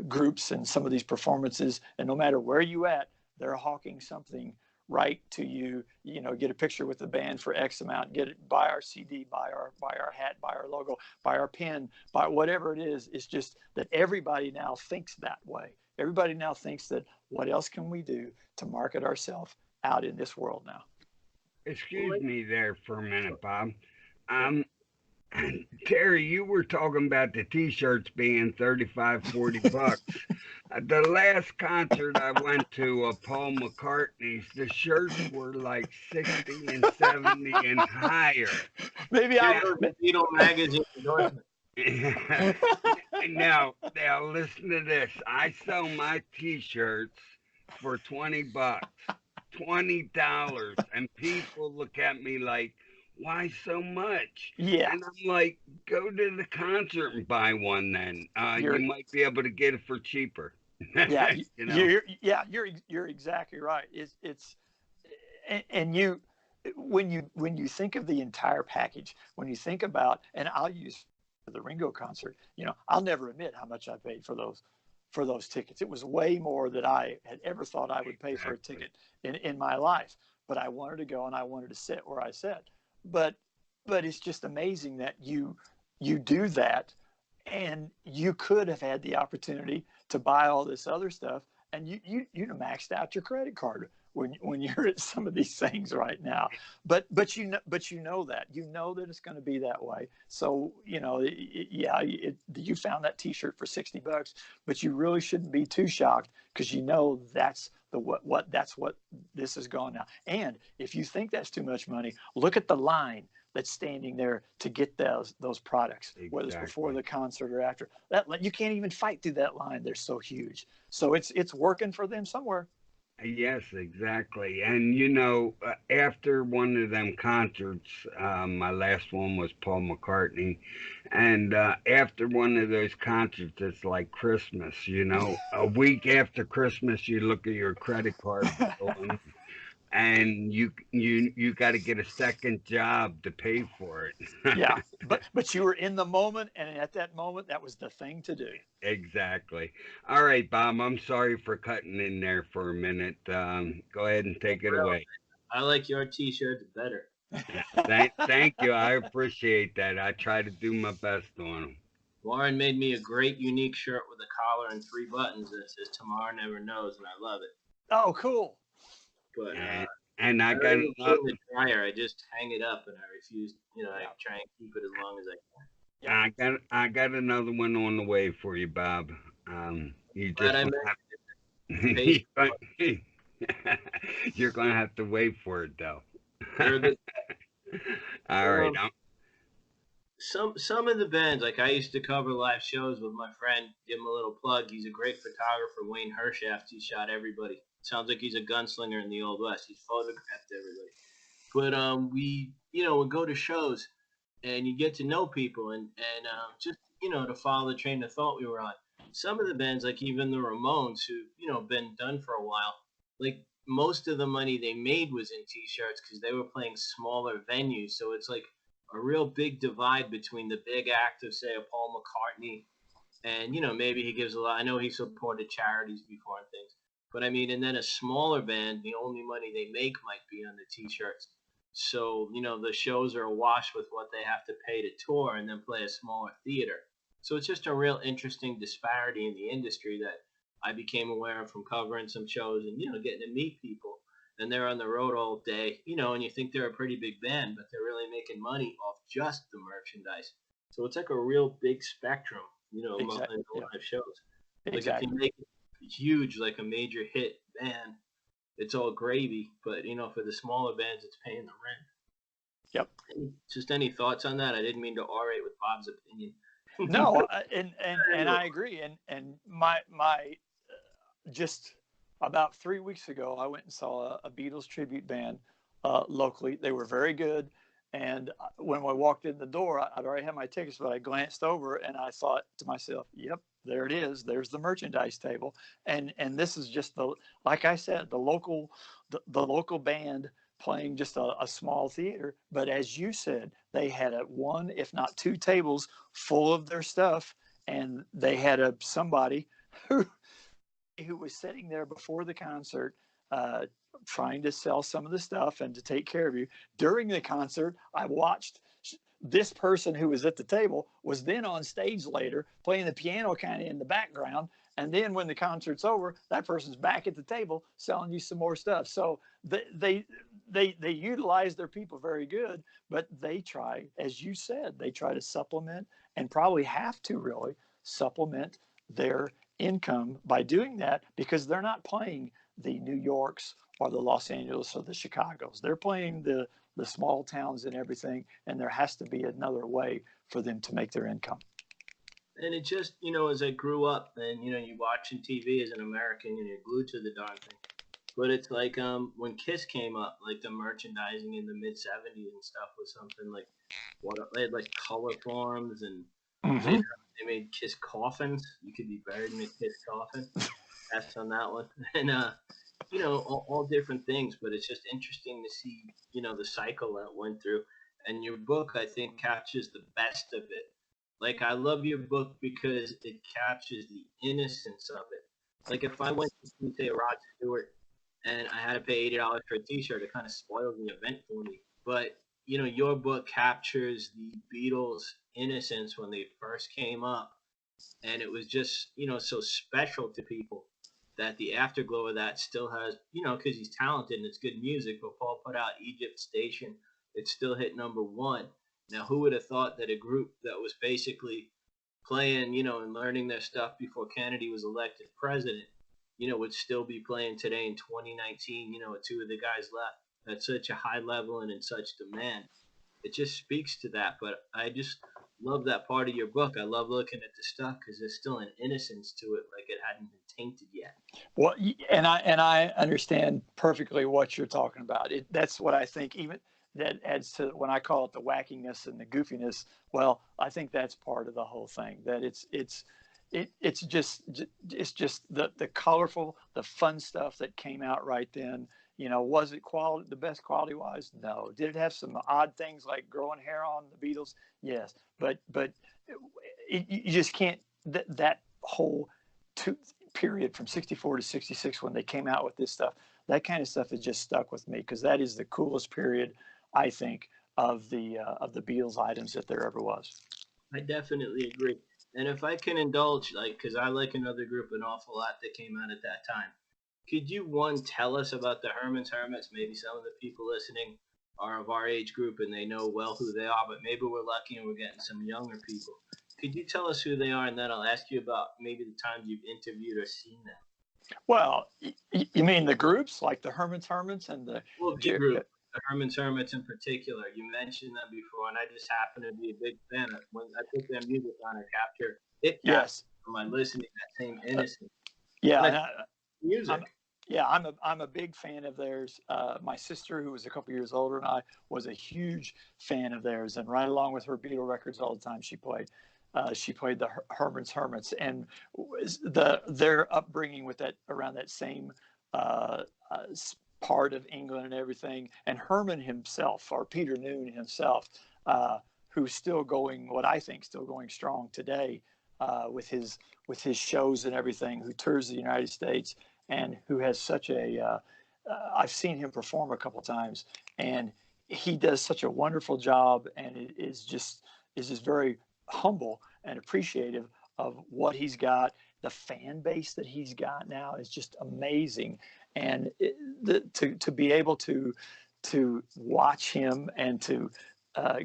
groups and some of these performances, and no matter where you at, they're hawking something right to you. Get a picture with the band for X amount, buy our CD, buy our hat, buy our logo, buy our pen, buy whatever it is. It's just that everybody now thinks that way. Everybody now thinks that what else can we do to market ourselves out in this world now? Excuse me there for a minute, Bob. Terry, you were talking about the T-shirts being $35, $40. The last concert I went to of Paul McCartney's, the shirts were like 60 and 70 and higher. Maybe I heard the Beatles magazine endorsement. Now listen to this. I sell my T-shirts for $20, $20, and people look at me like, why so much? Yeah. And I'm like, go to the concert and buy one then. You might be able to get it for cheaper. Yeah. You're exactly right. It's and you when you think of the entire package, when you think about, and I'll use the Ringo concert, I'll never admit how much I paid for those tickets. It was way more than I had ever thought I would pay for a ticket in my life. But I wanted to go, and I wanted to sit where I sat. But it's just amazing that you do that, and you could have had the opportunity to buy all this other stuff, and you maxed out your credit card when you're at some of these things right now. But you know that it's going to be that way. So you found that T-shirt for $60, but you really shouldn't be too shocked, because that's what this has gone now. And if you think that's too much money, look at the line that's standing there to get those products, exactly, whether it's before the concert or after. That you can't even fight through that line. They're so huge. So it's working for them somewhere. Yes, exactly. And after one of them concerts, my last one was Paul McCartney, and after one of those concerts, it's like Christmas. A week after Christmas, you look at your credit card bill, and and you got to get a second job to pay for it. Yeah, but you were in the moment, and at that moment, that was the thing to do. Exactly. All right, Bob. I'm sorry for cutting in there for a minute. Go ahead and take it Bro, away. I like your T-shirts better. Thank you. I appreciate that. I try to do my best on them. Warren made me a great, unique shirt with a collar and 3 buttons that says "Tomorrow Never Knows," and I love it. Oh, cool. But And I I got don't even put it in another. the dryer. I just hang it up, and I refuse. I Yeah. try and keep it as long as I can. Yeah. I got another one on the way for you, Bob. You Glad just I gonna mentioned have patience. you're gonna have to wait for it though. They're a good. All right. Some of the bands, like I used to cover live shows with my friend. Give him a little plug. He's a great photographer, Wayne Hershaft. He shot everybody. Sounds like he's a gunslinger in the Old West. He's photographed everybody. But we would go to shows, and you get to know people, and just to follow the train of thought we were on. Some of the bands, like even the Ramones, who been done for a while, like most of the money they made was in T-shirts because they were playing smaller venues. So it's like a real big divide between the big act of, say, a Paul McCartney, and maybe he gives a lot. I know he supported charities before and things, but I mean, and then a smaller band, the only money they make might be on the T-shirts. So the shows are awash with what they have to pay to tour and then play a smaller theater. So it's just a real interesting disparity in the industry that I became aware of from covering some shows and getting to meet people. And they're on the road all day, and you think they're a pretty big band, but they're really making money off just the merchandise. So it's like a real big spectrum, Exactly. in the Yeah. live shows. Like if Exactly. you make it huge, like a major hit band, it's all gravy. But for the smaller bands, it's paying the rent. Yep. Just any thoughts on that? I didn't mean to orate with Bob's opinion. No, and I agree. And my just about 3 weeks ago, I went and saw a Beatles tribute band locally. They were very good. And when I walked in the door, I'd already had my tickets, but I glanced over and I thought to myself, "Yep, there it is. There's the merchandise table." And this is just like I said, the local band playing just a small theater. But as you said, they had one, if not two tables full of their stuff, and they had somebody who was sitting there before the concert, uh, trying to sell some of the stuff and to take care of you. During the concert, I watched this person who was at the table was then on stage later playing the piano kind of in the background. And then when the concert's over, that person's back at the table selling you some more stuff. So they utilize their people very good, but they try, as you said, they try to supplement and probably have to really supplement their income by doing that because they're not playing the New Yorks or the Los Angeles or the Chicagos. They're playing the small towns and everything, and there has to be another way for them to make their income. And it just, as I grew up and, you watching TV as an American and you're glued to the darn thing. But it's like when Kiss came up, like the merchandising in the mid 70s and stuff was something like what they had like color forms and Mm-hmm. they made Kiss coffins. You could be buried in a Kiss coffin. That's on that one. And all different things, but it's just interesting to see, the cycle that went through. And your book, I think, captures the best of it. Like, I love your book because it captures the innocence of it. Like, if I went to see, say, Rod Stewart and I had to pay $80 for a T-shirt, it kind of spoils the event for me. But your book captures the Beatles' innocence when they first came up, and it was just so special to people that the afterglow of that still has because he's talented and it's good music. But Paul put out Egypt Station, it still hit #1. Now, who would have thought that a group that was basically playing and learning their stuff before Kennedy was elected president would still be playing today in 2019 with two of the guys left at such a high level and in such demand. It just speaks to that. But I just love that part of your book. I love looking at the stuff because there's still an innocence to it, like it hadn't been tainted yet. Well, and I understand perfectly what you're talking about. That's what I think. Even that adds to when I call it the wackiness and the goofiness. Well, I think that's part of the whole thing. That it's just the colorful, the fun stuff that came out right then. You know, was it the best quality wise? No. Did it have some odd things like growing hair on the Beatles? Yes. But you just can't, that whole period from 64 to 66 when they came out with this stuff, that kind of stuff has just stuck with me because that is the coolest period, I think, of the Beatles items that there ever was. I definitely agree. And if I can indulge, like, because I like another group an awful lot that came out at that time, could you, one, tell us about the Hermans Hermits? Maybe some of the people listening are of our age group and they know well who they are, but maybe we're lucky and we're getting some younger people. Could you tell us who they are, and then I'll ask you about maybe the times you've interviewed or seen them? Well, you mean the groups like the Hermans Hermits and the Well, the group, the Hermans Hermits in particular. You mentioned them before, and I just happen to be a big fan of when I put their music on. I capture it. Yes. From my listening, that same innocence. Yeah. Music. I'm a big fan of theirs. My sister, who was a couple years older than I, was a huge fan of theirs, and right along with her Beatle records all the time she played. She played the Hermans Hermits, and their upbringing with that around that same part of England and everything. And Herman himself, or Peter Noone himself, who's still going, what I think, still going strong today with his shows and everything, who tours the United States and who has such a I've seen him perform a couple times, and he does such a wonderful job, and it is just very humble and appreciative of what he's got. The fan base that he's got now is just amazing, and to be able to watch him and to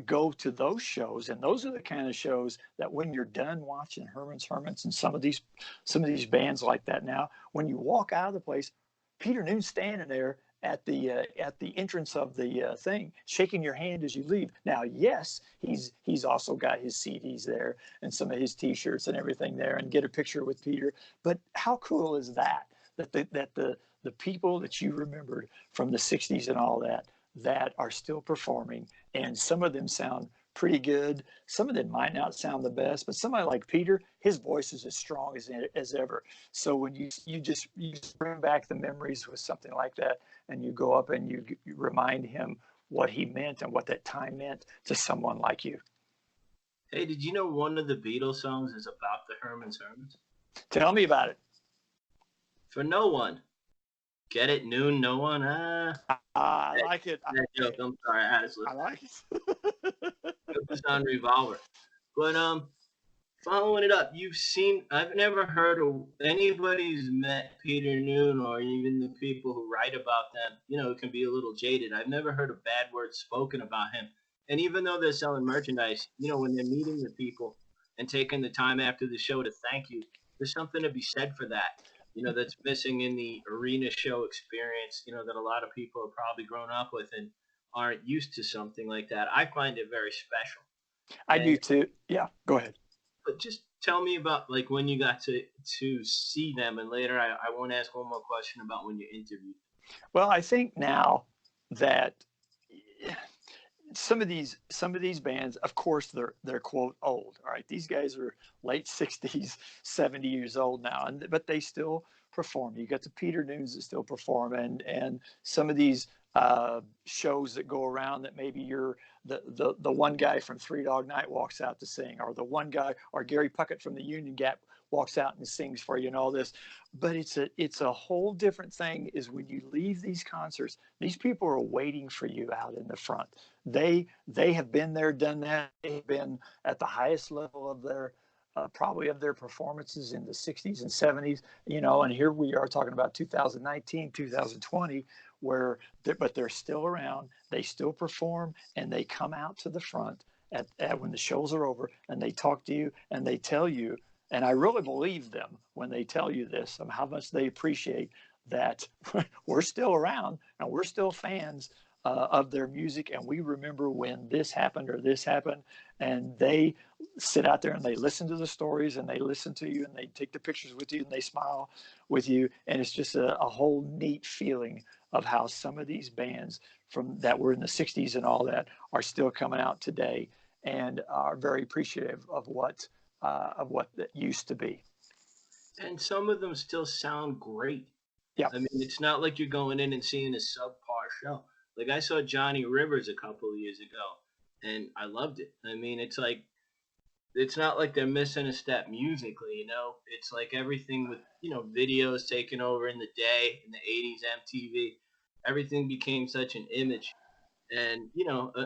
go to those shows, and those are the kind of shows that when you're done watching Hermans Hermits and some of these bands like that, now when you walk out of the place, Peter Noone's standing there at the entrance of the thing, shaking your hand as you leave. Now, yes, he's also got his CDs there and some of his T-shirts and everything there, and get a picture with Peter. But how cool is that? That the people that you remembered from the '60s and all that are still performing, and some of them sound pretty good. Some of them might not sound the best, but somebody like Peter, his voice is as strong as ever. So when you just bring back the memories with something like that, and you go up and you remind him what he meant and what that time meant to someone like you. Hey, did you know one of the Beatles songs is about the Hermans Hermits? Tell me about it. For no one. Get it? Noone, no one? I like it. That joke, I'm sorry. I like it. It was on Revolver. But following it up, I've never heard of anybody who's met Peter Noone, or even the people who write about them. You know, it can be a little jaded. I've never heard a bad word spoken about him. And even though they're selling merchandise, you know, when they're meeting the people and taking the time after the show to thank you, there's something to be said for that. You know, that's missing in the arena show experience, you know, that a lot of people have probably grown up with and aren't used to something like that. I find it very special. I do too. Yeah, go ahead. But just tell me about, like, when you got to see them, and later I want to ask one more question about when you interviewed. Well, I think now that some of these bands, of course, they're quote old. All right, these guys are late 60s, 70 years old now, but they still perform. You got the Peter Noones that still perform, and some of these shows that go around that maybe you're the one guy from Three Dog Night walks out to sing, or the one guy, or Gary Puckett from the Union Gap walks out and sings for you and all this. But it's a whole different thing is when you leave these concerts, these people are waiting for you out in the front. They have been there, done that. They've been at the highest level of their probably of their performances in the 60s and 70s, you know, and here we are talking about 2019, 2020, but they're still around, they still perform, and they come out to the front at when the shows are over, and they talk to you and they tell you, and I really believe them when they tell you this, of how much they appreciate that we're still around and we're still fans of their music, and we remember when this happened or this happened, and they sit out there and they listen to the stories and they listen to you and they take the pictures with you and they smile with you, and it's just a whole neat feeling of how some of these bands from that were in the 60s and all that are still coming out today and are very appreciative of what that used to be. And some of them still sound great. Yeah. I mean, it's not like you're going in and seeing a subpar show. Like I saw Johnny Rivers a couple of years ago, and I loved it. I mean, it's like it's not like they're missing a step musically, you know. It's like everything with videos taken over in the day in the '80s MTV. Everything became such an image, and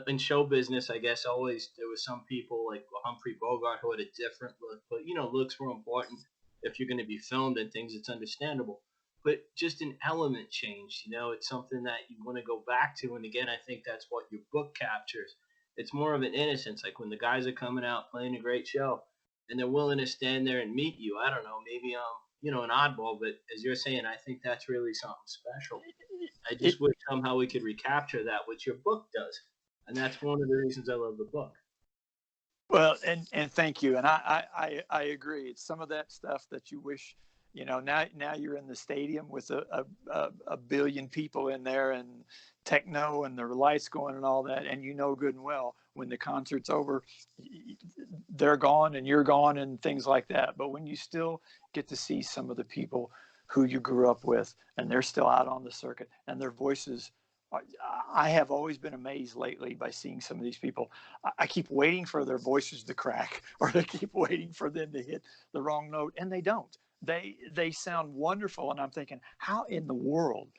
in show business, I guess always there was some people like Humphrey Bogart who had a different look, but looks were important if you're going to be filmed and things. It's understandable, but just an element changed. It's something that you want to go back to, and again, I think that's what your book captures. It's more of an innocence, like when the guys are coming out playing a great show, and they're willing to stand there and meet you. I don't know, maybe an oddball, but as you're saying, I think that's really something special. I It, just wish somehow we could recapture that, which your book does, and that's one of the reasons I love the book. well, and thank you. And I agree. It's some of that stuff that you wish, now you're in the stadium with a billion people in there and techno and the lights going and all that. And good and well, when the concert's over, they're gone and you're gone and things like that. But when you still get to see some of the people who you grew up with and they're still out on the circuit and their voices, I have always been amazed lately by seeing some of these people. I keep waiting for their voices to crack, or I keep waiting for them to hit the wrong note, and they don't. They sound wonderful, and I'm thinking, how in the world,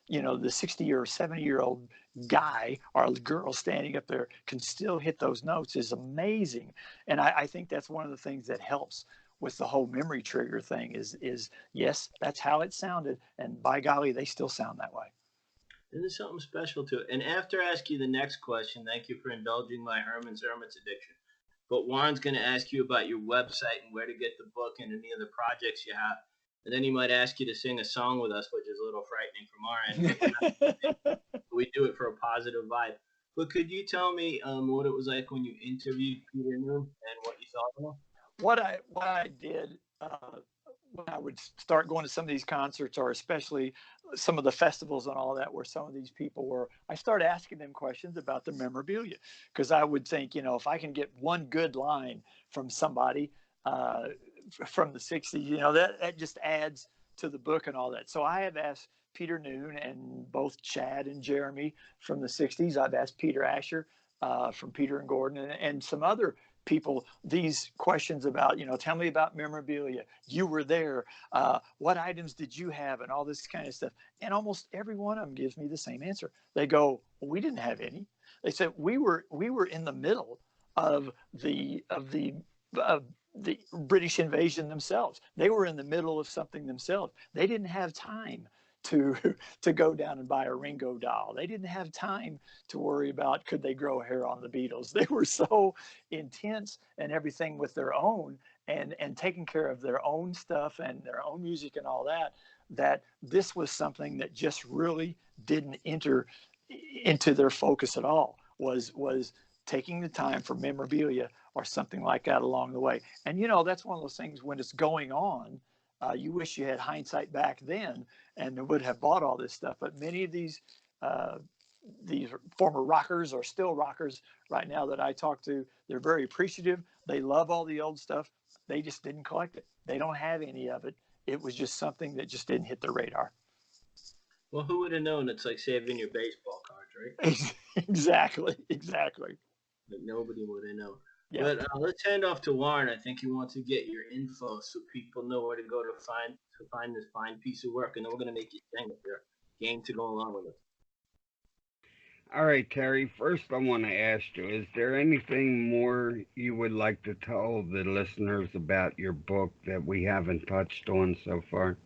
the 60 or 70-year-old guy or girl standing up there can still hit those notes is amazing. And I think that's one of the things that helps with the whole memory trigger thing is yes, that's how it sounded, and by golly, they still sound that way. And there's something special to it. And after I ask you the next question, thank you for indulging my Hermans Hermits addiction. But Juan's going to ask you about your website and where to get the book and any of the projects you have. And then he might ask you to sing a song with us, which is a little frightening from our end. We do it for a positive vibe. But could you tell me what it was like when you interviewed Peter Noone and what you thought of him? What I did when I would start going to some of these concerts, or especially some of the festivals and all that, where some of these people were, I started asking them questions about the memorabilia, because I would think, if I can get one good line from somebody from the '60s, that just adds to the book and all that. So I have asked Peter Noone and both Chad and Jeremy from the '60s. I've asked Peter Asher from Peter and Gordon, and some other people these questions about, tell me about memorabilia. You were there. What items did you have, and all this kind of stuff. And almost every one of them gives me the same answer. They go, well, we didn't have any. They said we were in the middle of the British invasion themselves. They were in the middle of something themselves. They didn't have time to go down and buy a Ringo doll. They didn't have time to worry about could they grow hair on the Beatles. They were so intense and everything with their own and taking care of their own stuff and their own music and all that, that this was something that just really didn't enter into their focus at all, was taking the time for memorabilia or something like that along the way. And that's one of those things when it's going on, you wish you had hindsight back then and would have bought all this stuff. But many of these former rockers or still rockers right now that I talk to, they're very appreciative. They love all the old stuff. They just didn't collect it. They don't have any of it. It was just something that just didn't hit their radar. Well, who would have known? It's like saving your baseball cards, right? Exactly. Like nobody would have known. Yeah. But let's hand off to Warren. I think he wants to get your info so people know where to go to find this fine piece of work, and then we're going to make you sing if you're game to go along with it. All right, Terry. First, I want to ask you, is there anything more you would like to tell the listeners about your book that we haven't touched on so far?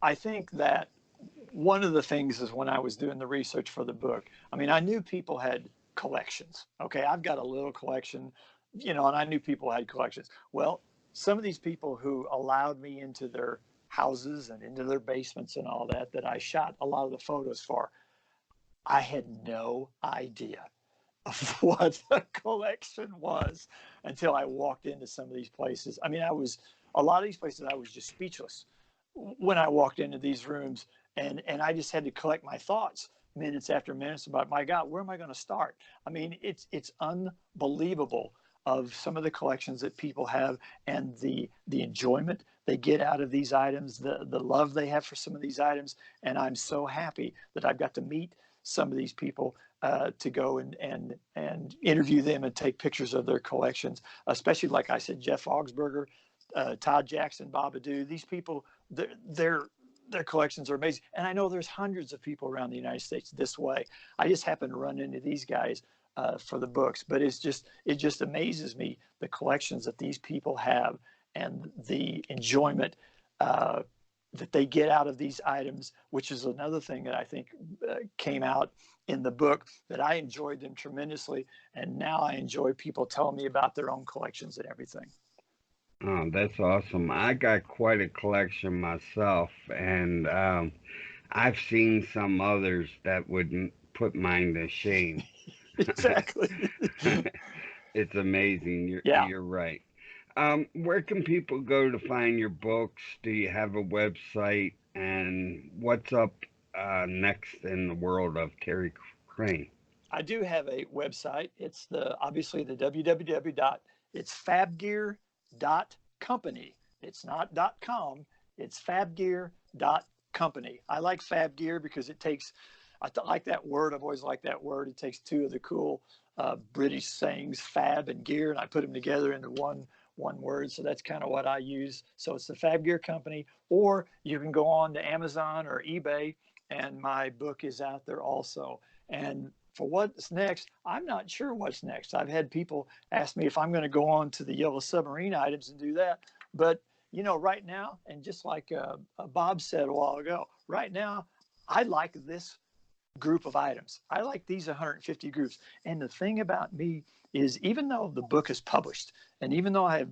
I think that one of the things is when I was doing the research for the book, I mean, I knew people had collections. Okay, I've got a little collection, and I knew people had collections. Well, some of these people who allowed me into their houses and into their basements and all that I shot a lot of the photos for, I had no idea of what the collection was until I walked into some of these places. I mean, a lot of these places, I was just speechless when I walked into these rooms, and I just had to collect my thoughts minutes after minutes about, my God, where am I going to start? I mean, it's unbelievable of some of the collections that people have and the enjoyment they get out of these items, the love they have for some of these items. And I'm so happy that I've got to meet some of these people to go and interview them and take pictures of their collections, especially, like I said, Jeff Augsburger, Todd Jackson, Babadoo. These people, their collections are amazing. And I know there's hundreds of people around the United States this way. I just happen to run into these guys for the books, but it just amazes me, the collections that these people have and the enjoyment that they get out of these items, which is another thing that I think came out in the book, that I enjoyed them tremendously. And now I enjoy people telling me about their own collections and everything. Oh, that's awesome. I got quite a collection myself, and I've seen some others that would put mine to shame. Exactly. It's amazing. Yeah. You're right. Where can people go to find your books? Do you have a website? And what's up next in the world of Terry Crain? I do have a website. It's obviously the www. It's fabgear.company. It's not .com. It's fabgear.company. I like Fabgear because it takes, I like that word. I've always liked that word. It takes two of the cool British sayings, fab and gear, and I put them together into one word. So that's kind of what I use. So it's the Fab Gear Company, or you can go on to Amazon or eBay, and my book is out there also. And for what's next, I'm not sure what's next. I've had people ask me if I'm going to go on to the Yellow Submarine items and do that. But, right now, and just like Bob said a while ago, right now, I like this group of items. I like these 150 groups. And the thing about me is, even though the book is published, and even though I have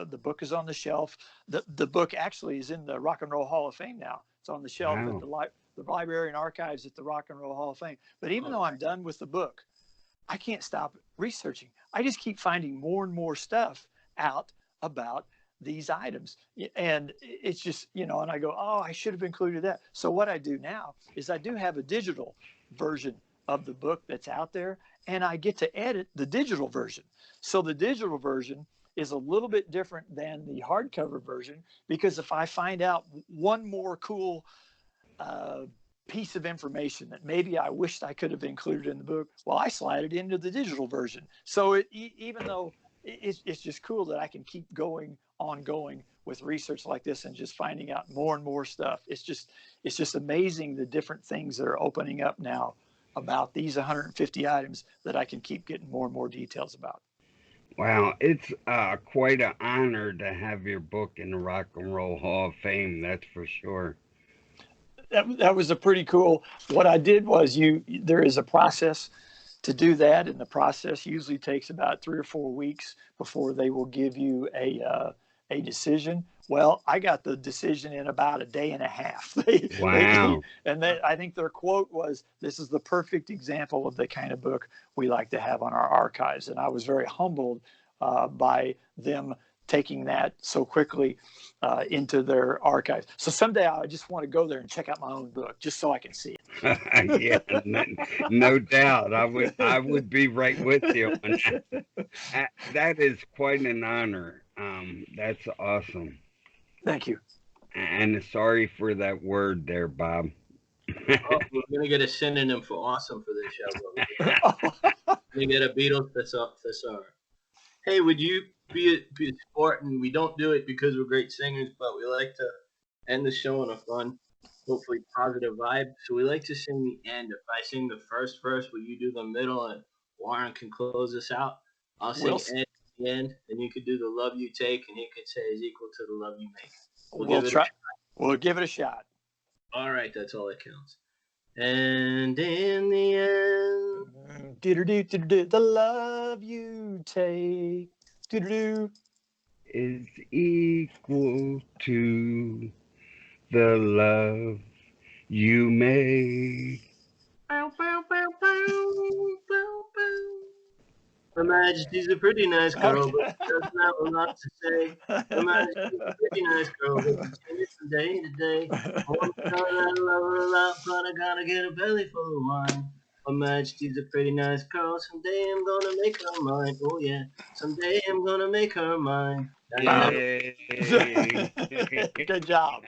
the book is on the shelf, the book actually is in the Rock and Roll Hall of Fame now. It's on the shelf at the library and archives at the Rock and Roll Hall of Fame. But even though I'm done with the book, I can't stop researching. I just keep finding more and more stuff out about these items. And it's just, and I go, oh, I should have included that. So what I do now is I do have a digital version of the book that's out there, and I get to edit the digital version. So the digital version is a little bit different than the hardcover version, because if I find out one more cool piece of information that maybe I wished I could have included in the book, well, I slide it into the digital version. So even though it's just cool that I can keep going with research like this and just finding out more and more stuff. It's just amazing, the different things that are opening up now about these 150 items that I can keep getting more and more details about. Wow, it's quite an honor to have your book in the Rock and Roll Hall of Fame, that's for sure. That was a pretty cool. What I did was there is a process to do that, and the process usually takes about 3 or 4 weeks before they will give you a decision. Well, I got the decision in about a day and a half. Wow. I think their quote was, "This is the perfect example of the kind of book we like to have on our archives." And I was very humbled by them taking that so quickly into their archives. So someday I just want to go there and check out my own book just so I can see it. Yeah, no doubt. I would be right with you on that. That is quite an honor. That's awesome. Thank you. And sorry for that word there, Bob. Oh, we're gonna get a synonym for awesome for this show. We're gonna get a Beatles thesaurus. Hey, would you be a sport? And we don't do it because we're great singers, but we like to end the show on a fun, hopefully positive vibe. So we like to sing the end. If I sing the first verse, will you do the middle, and Warren can close us out? I'll sing end at the end, and you could do the love you take, and he could say is equal to the love you make. We'll try. We'll give it a shot. All right, that's all that counts. And in the end, the love you take is equal to the love you make. Bow, bow, bow, bow, bow, bow. Her Majesty's a pretty nice girl, but she doesn't have a lot to say. Her Majesty's a pretty nice girl, but she changes from day to day. I want to tell her that I love her a lot, but I gotta get a belly full of wine. Her Majesty's a pretty nice girl. Someday I'm gonna make her mine. Oh yeah. Someday I'm gonna make her mine. Yay. Good job.